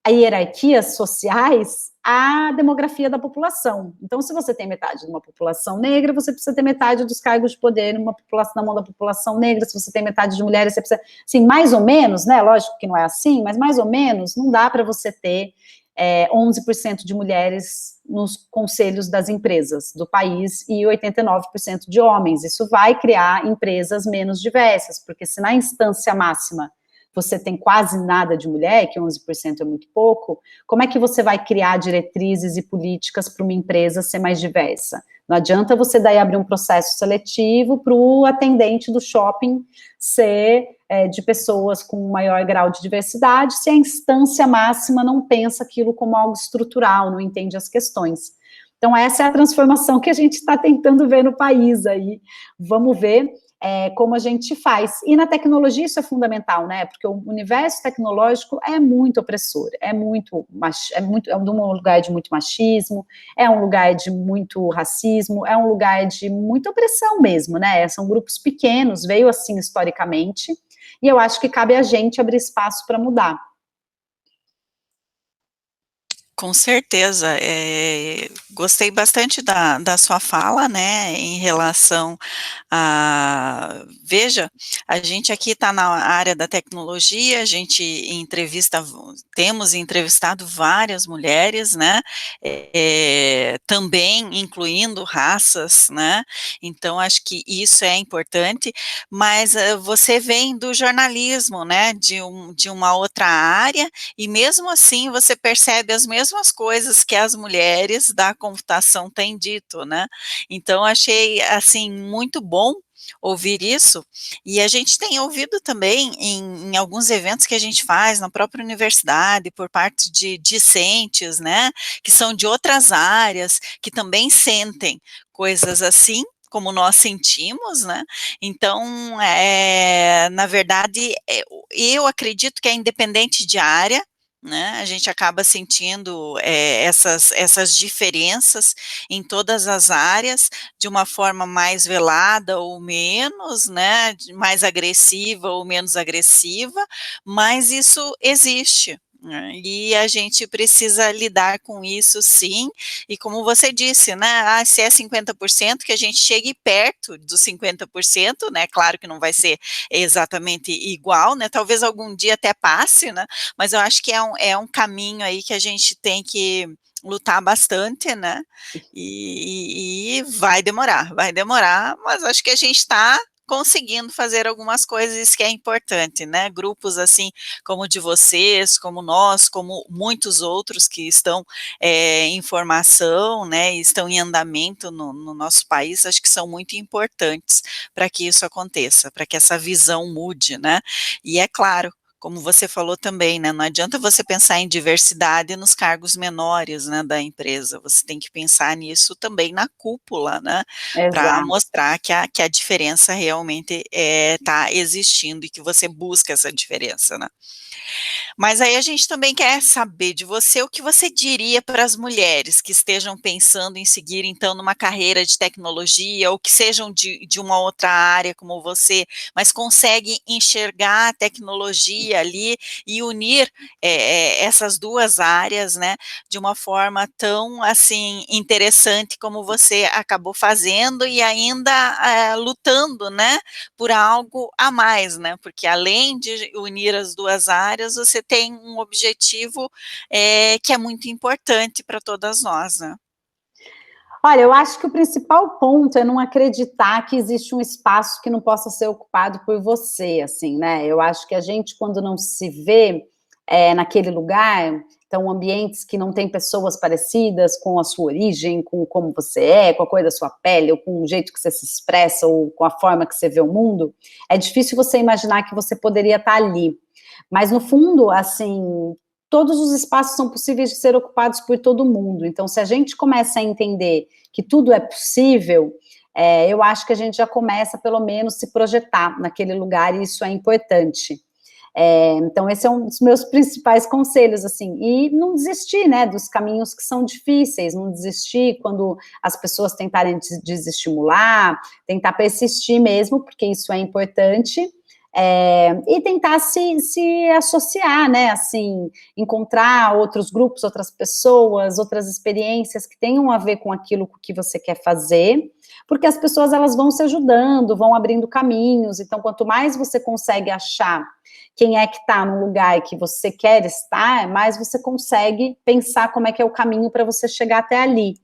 hierarquias sociais a demografia da população. Então, se você tem metade de uma população negra, você precisa ter metade dos cargos de poder na mão da população negra. Se você tem metade de mulheres, você precisa... Assim, mais ou menos, né? Lógico que não é assim, mas mais ou menos, não dá para você ter 11% de mulheres nos conselhos das empresas do país e 89% de homens. Isso vai criar empresas menos diversas, porque se na instância máxima você tem quase nada de mulher, que 11% é muito pouco, como é que você vai criar diretrizes e políticas para uma empresa ser mais diversa? Não adianta você daí abrir um processo seletivo para o atendente do shopping ser de pessoas com maior grau de diversidade, se a instância máxima não pensa aquilo como algo estrutural, não entende as questões. Então, essa é a transformação que a gente está tentando ver no país aí. Vamos ver como a gente faz. E na tecnologia isso é fundamental, né? Porque o universo tecnológico é muito opressor, é de um lugar de muito machismo, é um lugar de muito racismo, é um lugar de muita opressão mesmo, né? São grupos pequenos, veio assim historicamente, e eu acho que cabe a gente abrir espaço para mudar. Com certeza, gostei bastante da sua fala, né, em relação veja, a gente aqui está na área da tecnologia, a gente temos entrevistado várias mulheres, né, também incluindo raças, né, então acho que isso é importante, mas você vem do jornalismo, né, de uma outra área, e mesmo assim você percebe as mesmas coisas que as mulheres da computação têm dito, né, então achei, assim, muito bom ouvir isso, e a gente tem ouvido também em alguns eventos que a gente faz na própria universidade, por parte de discentes, né, que são de outras áreas, que também sentem coisas assim, como nós sentimos, né, então, na verdade, eu acredito que é independente de área, né, a gente acaba sentindo essas diferenças em todas as áreas, de uma forma mais velada ou menos, né, mais agressiva ou menos agressiva, mas isso existe, né, e a gente precisa lidar com isso sim, e como você disse, né, se é 50%, que a gente chegue perto dos 50%, né, claro que não vai ser exatamente igual, né, talvez algum dia até passe, né, mas eu acho que é um caminho aí que a gente tem que lutar bastante, né, e vai demorar, mas acho que a gente está conseguindo fazer algumas coisas, isso que é importante, né, grupos assim como o de vocês, como nós, como muitos outros que estão em formação, né, e estão em andamento no nosso país, acho que são muito importantes para que isso aconteça, para que essa visão mude, né, e é claro, como você falou também, né, não adianta você pensar em diversidade nos cargos menores, né, da empresa, você tem que pensar nisso também na cúpula, né, para Exato. mostrar que a diferença realmente está existindo e que você busca essa diferença, né. Mas aí a gente também quer saber de você o que você diria para as mulheres que estejam pensando em seguir, então, numa carreira de tecnologia ou que sejam de uma outra área como você, mas conseguem enxergar a tecnologia ali e unir, essas 2 áreas, né, de uma forma tão, assim, interessante como você acabou fazendo e ainda, lutando, né, por algo a mais, né, porque além de unir as 2 áreas, você tem um objetivo, que é muito importante para todas nós, né. Olha, eu acho que o principal ponto é não acreditar que existe um espaço que não possa ser ocupado por você, assim, né, eu acho que a gente quando não se vê, naquele lugar, então ambientes que não tem pessoas parecidas com a sua origem, com como você é, com a cor da sua pele, ou com o jeito que você se expressa, ou com a forma que você vê o mundo, é difícil você imaginar que você poderia estar ali. Mas no fundo, assim, todos os espaços são possíveis de ser ocupados por todo mundo, então se a gente começa a entender que tudo é possível, eu acho que a gente já começa pelo menos se projetar naquele lugar e isso é importante. Então esse é um dos meus principais conselhos, assim, e não desistir, né, dos caminhos que são difíceis, não desistir quando as pessoas tentarem desestimular, tentar persistir mesmo, porque isso é importante, e tentar se associar, né, assim, encontrar outros grupos, outras pessoas, outras experiências que tenham a ver com aquilo que você quer fazer, porque as pessoas elas vão se ajudando, vão abrindo caminhos, então quanto mais você consegue achar quem é que está no lugar que você quer estar, mais você consegue pensar como é que é o caminho para você chegar até ali.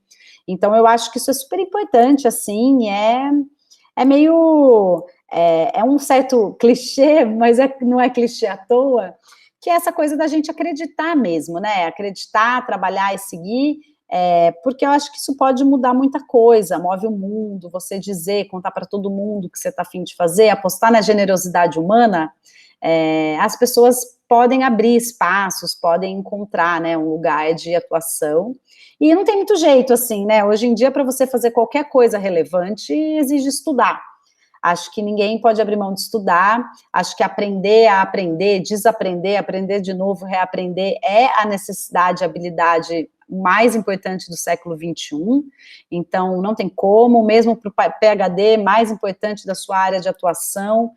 Então eu acho que isso é super importante, assim, é meio, é um certo clichê, mas não é clichê à toa, que é essa coisa da gente acreditar mesmo, né, acreditar, trabalhar e seguir, porque eu acho que isso pode mudar muita coisa, move o mundo, você dizer, contar para todo mundo o que você está a fim de fazer, apostar na generosidade humana, as pessoas podem abrir espaços, podem encontrar, né, um lugar de atuação, e não tem muito jeito, assim, né, hoje em dia para você fazer qualquer coisa relevante, exige estudar, acho que ninguém pode abrir mão de estudar, acho que aprender a aprender, desaprender, aprender de novo, reaprender, é a necessidade, a habilidade mais importante do século XXI, então não tem como, mesmo para o PhD, mais importante da sua área de atuação,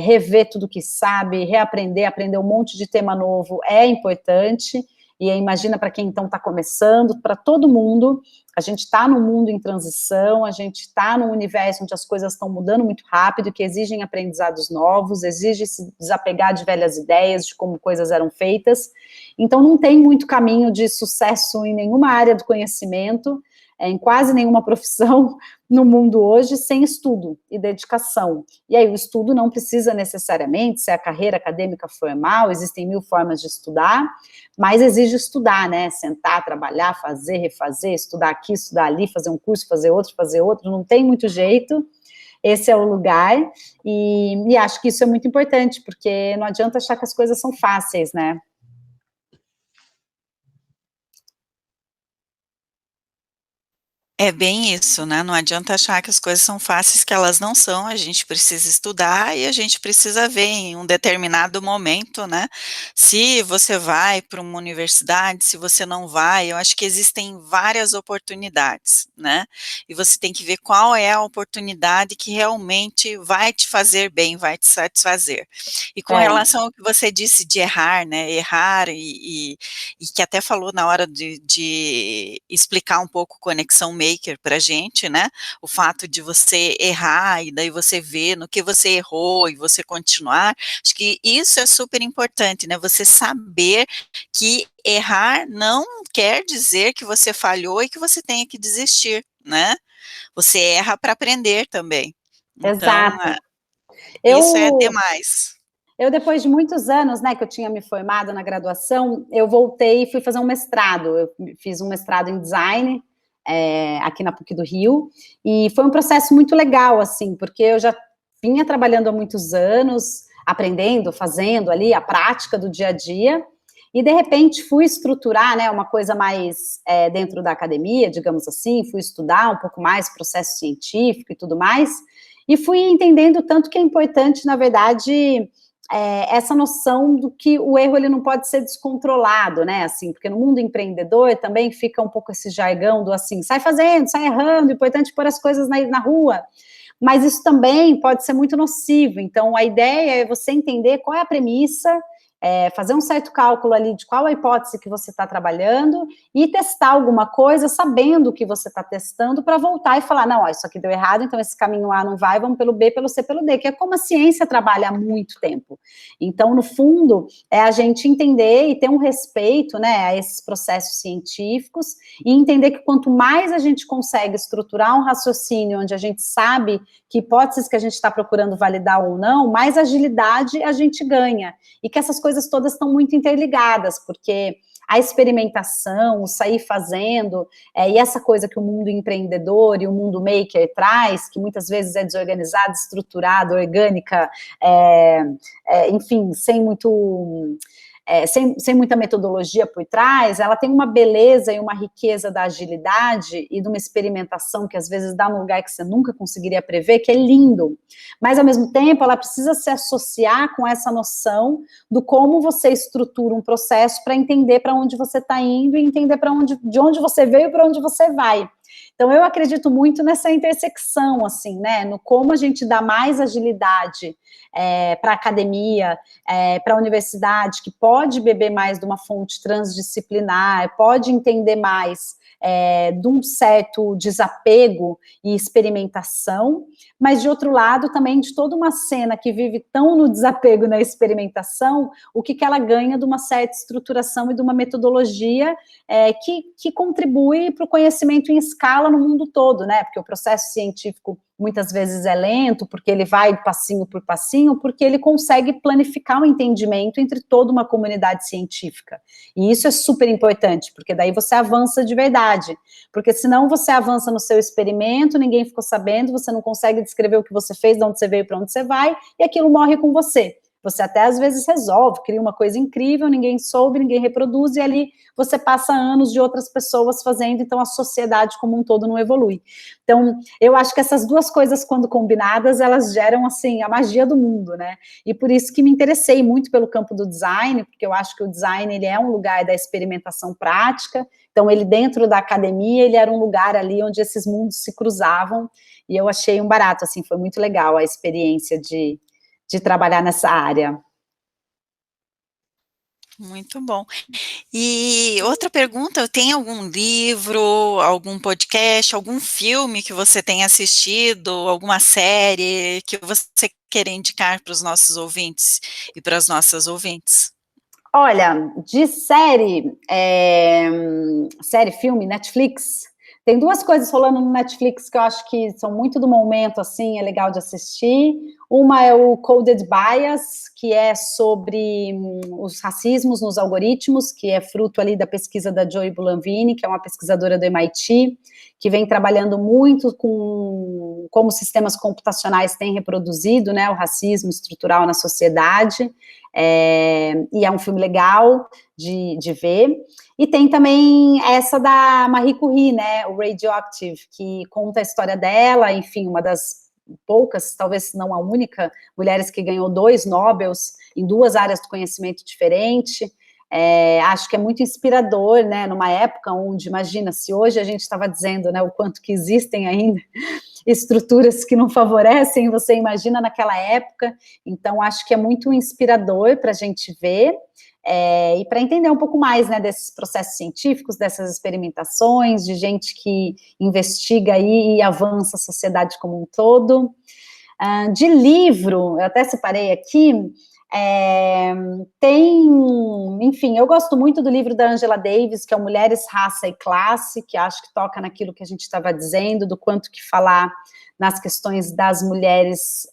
rever tudo que sabe, reaprender, aprender um monte de tema novo, é importante, e imagina para quem então está começando, para todo mundo, a gente está num mundo em transição, a gente está num universo onde as coisas estão mudando muito rápido, que exigem aprendizados novos, exige se desapegar de velhas ideias, de como coisas eram feitas, então não tem muito caminho de sucesso em nenhuma área do conhecimento, em quase nenhuma profissão no mundo hoje, sem estudo e dedicação. E aí o estudo não precisa necessariamente ser a carreira acadêmica formal, existem 1000 formas de estudar, mas exige estudar, né, sentar, trabalhar, fazer, refazer, estudar aqui, estudar ali, fazer um curso, fazer outro, não tem muito jeito, esse é o lugar, e acho que isso é muito importante, porque não adianta achar que as coisas são fáceis, né. É bem isso, né, não adianta achar que as coisas são fáceis, que elas não são, a gente precisa estudar e a gente precisa ver em um determinado momento, né, se você vai para uma universidade, se você não vai, eu acho que existem várias oportunidades, né, e você tem que ver qual é a oportunidade que realmente vai te fazer bem, vai te satisfazer. E com relação ao que você disse de errar, né, errar e que até falou na hora de explicar um pouco Conexão Maker pra gente, né, o fato de você errar e daí você ver no que você errou e você continuar, acho que isso é super importante, né, você saber que errar não quer dizer que você falhou e que você tenha que desistir, né, você erra para aprender também. Então, Exato. isso é Eu demais. depois de muitos anos, né, que eu tinha me formado na graduação, eu voltei e fui fazer um mestrado. Eu fiz um mestrado em design, aqui na PUC do Rio, e foi um processo muito legal, assim, porque eu já vinha trabalhando há muitos anos, aprendendo, fazendo ali a prática do dia a dia, e de repente fui estruturar, né, uma coisa mais dentro da academia, digamos assim, fui estudar um pouco mais processo científico e tudo mais, e fui entendendo tanto que é importante, na verdade, essa noção do que o erro ele não pode ser descontrolado, né, assim, porque no mundo empreendedor também fica um pouco esse jargão do assim, sai fazendo, sai errando, importante pôr as coisas na rua, mas isso também pode ser muito nocivo, então a ideia é você entender qual é a premissa, fazer um certo cálculo ali de qual a hipótese que você está trabalhando e testar alguma coisa sabendo o que você está testando para voltar e falar, não, ó, isso aqui deu errado, então esse caminho A não vai, vamos pelo B, pelo C, pelo D, que é como a ciência trabalha há muito tempo. Então, no fundo, é a gente entender e ter um respeito, né, a esses processos científicos e entender que quanto mais a gente consegue estruturar um raciocínio onde a gente sabe que hipóteses que a gente está procurando validar ou não, mais agilidade a gente ganha. E que essas coisas todas estão muito interligadas, porque a experimentação, o sair fazendo, e essa coisa que o mundo empreendedor e o mundo maker traz, que muitas vezes é desorganizada, estruturada, orgânica, enfim, sem muito... sem muita metodologia por trás, ela tem uma beleza e uma riqueza da agilidade e de uma experimentação que às vezes dá num lugar que você nunca conseguiria prever, que é lindo. Mas, ao mesmo tempo, ela precisa se associar com essa noção do como você estrutura um processo para entender para onde você está indo e entender de onde você veio e para onde você vai. Então, eu acredito muito nessa intersecção, assim, né, no como a gente dá mais agilidade para a academia, para a universidade, que pode beber mais de uma fonte transdisciplinar, pode entender mais de um certo desapego e experimentação, mas, de outro lado, também de toda uma cena que vive tão no desapego e na experimentação, o que ela ganha de uma certa estruturação e de uma metodologia que contribui para o conhecimento em escala no mundo todo, né, porque o processo científico muitas vezes é lento, porque ele vai passinho por passinho, porque ele consegue planificar o entendimento entre toda uma comunidade científica, e isso é super importante, porque daí você avança de verdade, porque senão você avança no seu experimento, ninguém ficou sabendo, você não consegue descrever o que você fez, de onde você veio, para onde você vai, e aquilo morre com você. Você até às vezes resolve, cria uma coisa incrível, ninguém soube, ninguém reproduz, e ali você passa anos de outras pessoas fazendo, então a sociedade como um todo não evolui. Então, eu acho que essas duas coisas, quando combinadas, elas geram, assim, a magia do mundo, né? E por isso que me interessei muito pelo campo do design, porque eu acho que o design, ele é um lugar da experimentação prática, então ele dentro da academia, ele era um lugar ali onde esses mundos se cruzavam, e eu achei um barato, assim, foi muito legal a experiência de trabalhar nessa área. Muito bom. E outra pergunta, tem algum livro, algum podcast, algum filme que você tenha assistido, alguma série que você queira indicar para os nossos ouvintes e para as nossas ouvintes? Olha, de série, série, filme, Netflix, tem duas coisas rolando no Netflix que eu acho que são muito do momento, assim, é legal de assistir. Uma é o Coded Bias, que é sobre os racismos nos algoritmos, que é fruto ali da pesquisa da Joy Buolamwini, que é uma pesquisadora do MIT, que vem trabalhando muito com como sistemas computacionais têm reproduzido, né, o racismo estrutural na sociedade. E é um filme legal de ver. E tem também essa da Marie Curie, né, o Radioactive, que conta a história dela, enfim, uma das poucas, talvez não a única, mulheres que ganhou 2 Nobels em 2 áreas do conhecimento diferente. Acho que é muito inspirador, né, numa época onde, imagina, se hoje a gente estava dizendo, né, o quanto que existem ainda estruturas que não favorecem, você imagina naquela época. Então acho que é muito inspirador para a gente ver, e para entender um pouco mais, né, desses processos científicos, dessas experimentações, de gente que investiga aí e avança a sociedade como um todo. De livro, eu até separei aqui, enfim, eu gosto muito do livro da Angela Davis, que é o Mulheres, Raça e Classe, que acho que toca naquilo que a gente estava dizendo, do quanto que falar nas questões das mulheres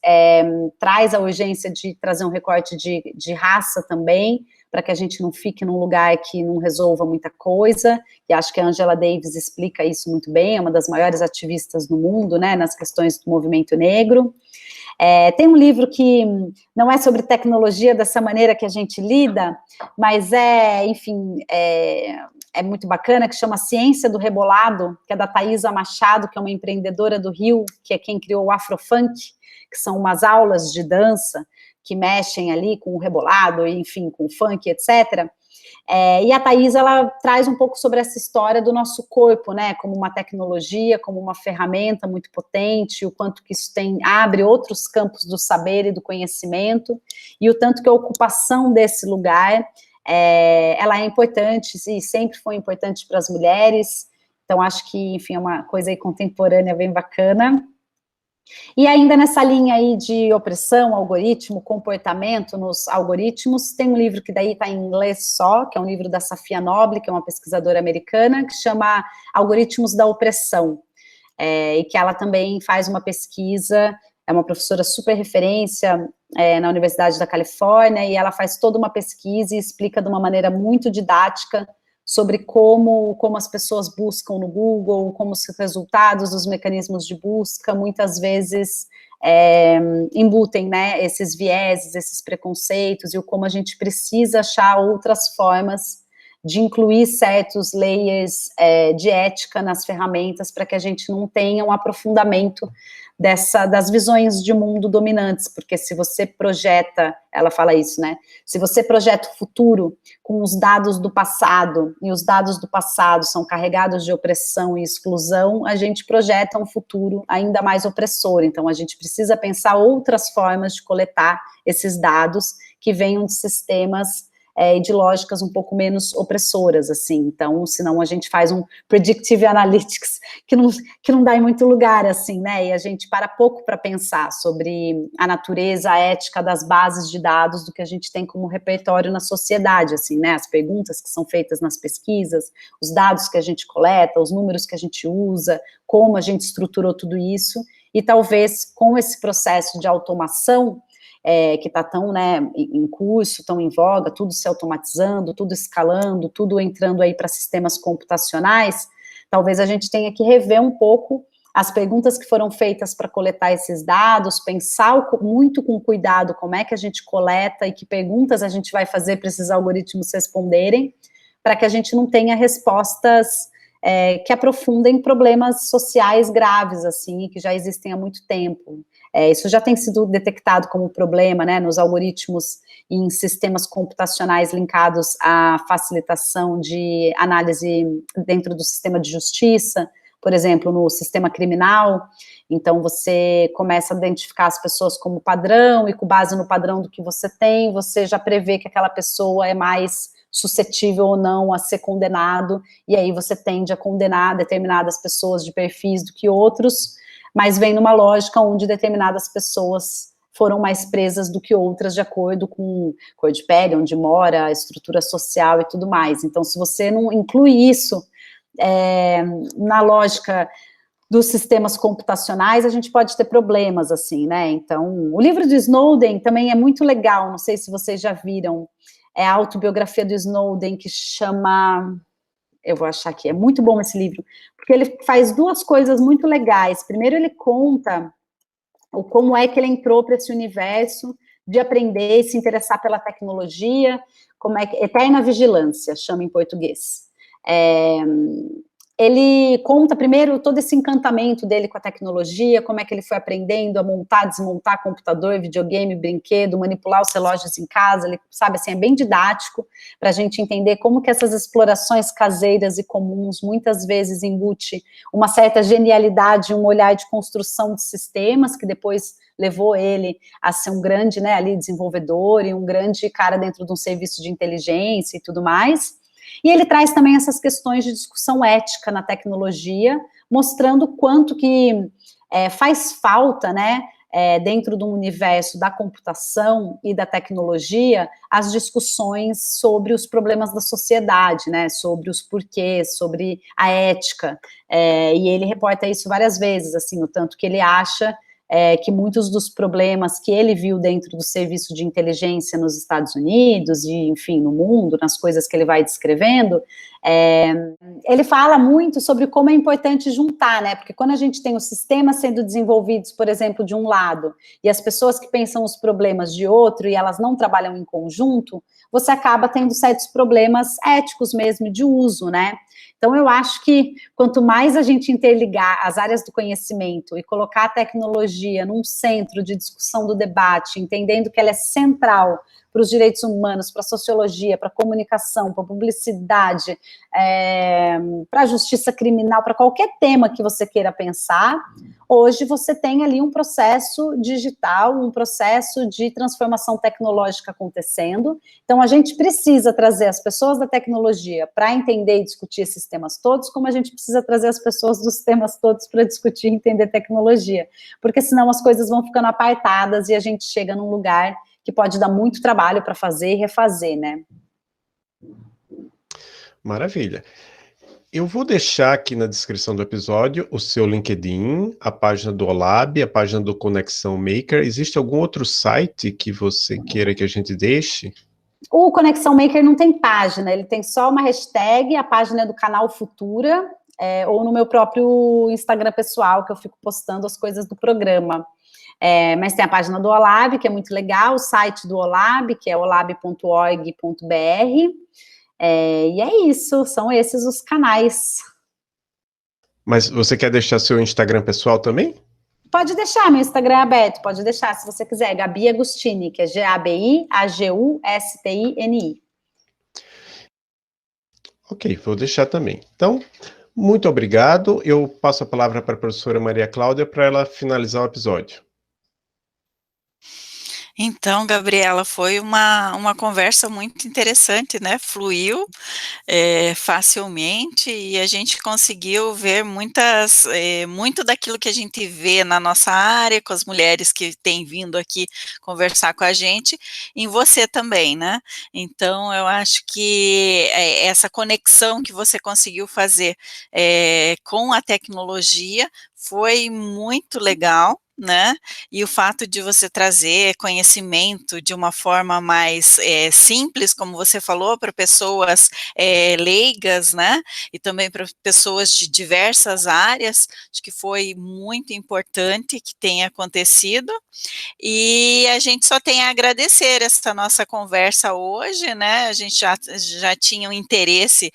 traz a urgência de trazer um recorte de raça também, para que a gente não fique num lugar que não resolva muita coisa, e acho que a Angela Davis explica isso muito bem, é uma das maiores ativistas do mundo, né, nas questões do movimento negro. Tem um livro que não é sobre tecnologia dessa maneira que a gente lida, mas enfim, é muito bacana, que chama Ciência do Rebolado, que é da Thaisa Machado, que é uma empreendedora do Rio, que é quem criou o Afrofunk, que são umas aulas de dança que mexem ali com o rebolado, enfim, com o funk, etc., e a Thaisa, ela traz um pouco sobre essa história do nosso corpo, né, como uma tecnologia, como uma ferramenta muito potente, o quanto que isso abre outros campos do saber e do conhecimento, e o tanto que a ocupação desse lugar, ela é importante, e sempre foi importante para as mulheres. Então acho que, enfim, é uma coisa aí contemporânea bem bacana. E ainda nessa linha aí de opressão, algoritmo, comportamento nos algoritmos, tem um livro que daí está em inglês só, que é um livro da Safia Noble, que é uma pesquisadora americana, que chama Algoritmos da Opressão, e que ela também faz uma pesquisa, é uma professora super referência na Universidade da Califórnia, e ela faz toda uma pesquisa e explica de uma maneira muito didática sobre como as pessoas buscam no Google, como os resultados dos mecanismos de busca, muitas vezes embutem, né, esses vieses, esses preconceitos, e como a gente precisa achar outras formas de incluir certos layers de ética nas ferramentas, para que a gente não tenha um aprofundamento das visões de mundo dominantes, porque se você projeta, ela fala isso, né, se você projeta o futuro com os dados do passado, e os dados do passado são carregados de opressão e exclusão, a gente projeta um futuro ainda mais opressor. Então a gente precisa pensar outras formas de coletar esses dados que venham de sistemas e de lógicas um pouco menos opressoras, assim. Então, senão a gente faz um predictive analytics que não dá em muito lugar, assim, né, e a gente para pouco para pensar sobre a natureza, a ética das bases de dados do que a gente tem como repertório na sociedade, assim, né, as perguntas que são feitas nas pesquisas, os dados que a gente coleta, os números que a gente usa, como a gente estruturou tudo isso, e talvez com esse processo de automação, que está tão, né, em curso, tão em voga, tudo se automatizando, tudo escalando, tudo entrando aí para sistemas computacionais, talvez a gente tenha que rever um pouco as perguntas que foram feitas para coletar esses dados, pensar muito com cuidado como é que a gente coleta e que perguntas a gente vai fazer para esses algoritmos responderem, para que a gente não tenha respostas que aprofundem problemas sociais graves, assim, que já existem há muito tempo. Isso já tem sido detectado como problema, né, nos algoritmos e em sistemas computacionais linkados à facilitação de análise dentro do sistema de justiça, por exemplo, no sistema criminal. Então, você começa a identificar as pessoas como padrão, e com base no padrão do que você tem, você já prevê que aquela pessoa é mais suscetível ou não a ser condenado, e aí você tende a condenar determinadas pessoas de perfis do que outros, mas vem numa lógica onde determinadas pessoas foram mais presas do que outras, de acordo com cor de pele, onde mora, a estrutura social e tudo mais. Então, se você não inclui isso na lógica dos sistemas computacionais, a gente pode ter problemas, assim, né? Então, o livro de Snowden também é muito legal, não sei se vocês já viram, é a autobiografia do Snowden, que chama... Eu vou achar aqui, é muito bom esse livro, porque ele faz duas coisas muito legais. Primeiro, ele conta como é que ele entrou para esse universo de aprender e se interessar pela tecnologia, como é que... Eterna Vigilância, chama em português. Ele conta primeiro todo esse encantamento dele com a tecnologia, como é que ele foi aprendendo a montar, desmontar computador, videogame, brinquedo, manipular os relógios em casa. Ele, sabe, assim, é bem didático para a gente entender como que essas explorações caseiras e comuns muitas vezes embute uma certa genialidade, um olhar de construção de sistemas, que depois levou ele a ser um grande, né, ali, desenvolvedor e um grande cara dentro de um serviço de inteligência e tudo mais. E ele traz também essas questões de discussão ética na tecnologia, mostrando quanto que faz falta, né, dentro do universo da computação e da tecnologia, as discussões sobre os problemas da sociedade, né, sobre os porquês, sobre a ética, e ele reporta isso várias vezes, assim, o tanto que ele acha que muitos dos problemas que ele viu dentro do serviço de inteligência nos Estados Unidos e, enfim, no mundo, nas coisas que ele vai descrevendo, ele fala muito sobre como é importante juntar, né, porque quando a gente tem os sistemas sendo desenvolvidos, por exemplo, de um lado, e as pessoas que pensam os problemas de outro, e elas não trabalham em conjunto, você acaba tendo certos problemas éticos mesmo, de uso, né. Então, eu acho que quanto mais a gente interligar as áreas do conhecimento e colocar a tecnologia num centro de discussão do debate, entendendo que ela é central para os direitos humanos, para a sociologia, para a comunicação, para a publicidade, para a justiça criminal, para qualquer tema que você queira pensar, hoje você tem ali um processo digital, um processo de transformação tecnológica acontecendo. Então, a gente precisa trazer as pessoas da tecnologia para entender e discutir esses temas todos, como a gente precisa trazer as pessoas dos temas todos para discutir e entender tecnologia, porque senão as coisas vão ficando apartadas e a gente chega num lugar que pode dar muito trabalho para fazer e refazer, né? Maravilha. Eu vou deixar aqui na descrição do episódio o seu LinkedIn, a página do Olab, a página do Conexão Maker. Existe algum outro site que você queira que a gente deixe? O Conexão Maker não tem página, ele tem só uma hashtag, a página é do canal Futura, ou no meu próprio Instagram pessoal, que eu fico postando as coisas do programa. Mas tem a página do Olab, que é muito legal, o site do Olab, que é olab.org.br, e é isso, são esses os canais. Mas você quer deixar seu Instagram pessoal também? Pode deixar, meu Instagram é aberto, pode deixar, se você quiser, Gabi Agustini, que é Gabigustini. Ok, vou deixar também. Então, muito obrigado. Eu passo a palavra para a professora Maria Cláudia para ela finalizar o episódio. Então, Gabriela, foi uma conversa muito interessante, né? Fluiu facilmente e a gente conseguiu ver muito daquilo que a gente vê na nossa área, com as mulheres que têm vindo aqui conversar com a gente, em você também, né? Então, eu acho que essa conexão que você conseguiu fazer com a tecnologia foi muito legal, né? E o fato de você trazer conhecimento de uma forma mais simples, como você falou, para pessoas leigas, né? E também para pessoas de diversas áreas, acho que foi muito importante que tenha acontecido. E a gente só tem a agradecer essa nossa conversa hoje, né? A gente já tinha um interesse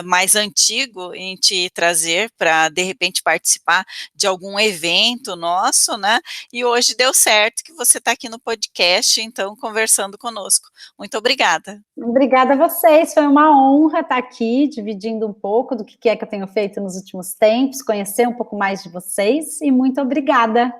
mais antigo em te trazer para, de repente, participar de algum evento nosso, possível, né? E hoje deu certo que você está aqui no podcast, então, conversando conosco. Muito obrigada. Obrigada a vocês, foi uma honra estar aqui, dividindo um pouco do que é que eu tenho feito nos últimos tempos, conhecer um pouco mais de vocês, e muito obrigada.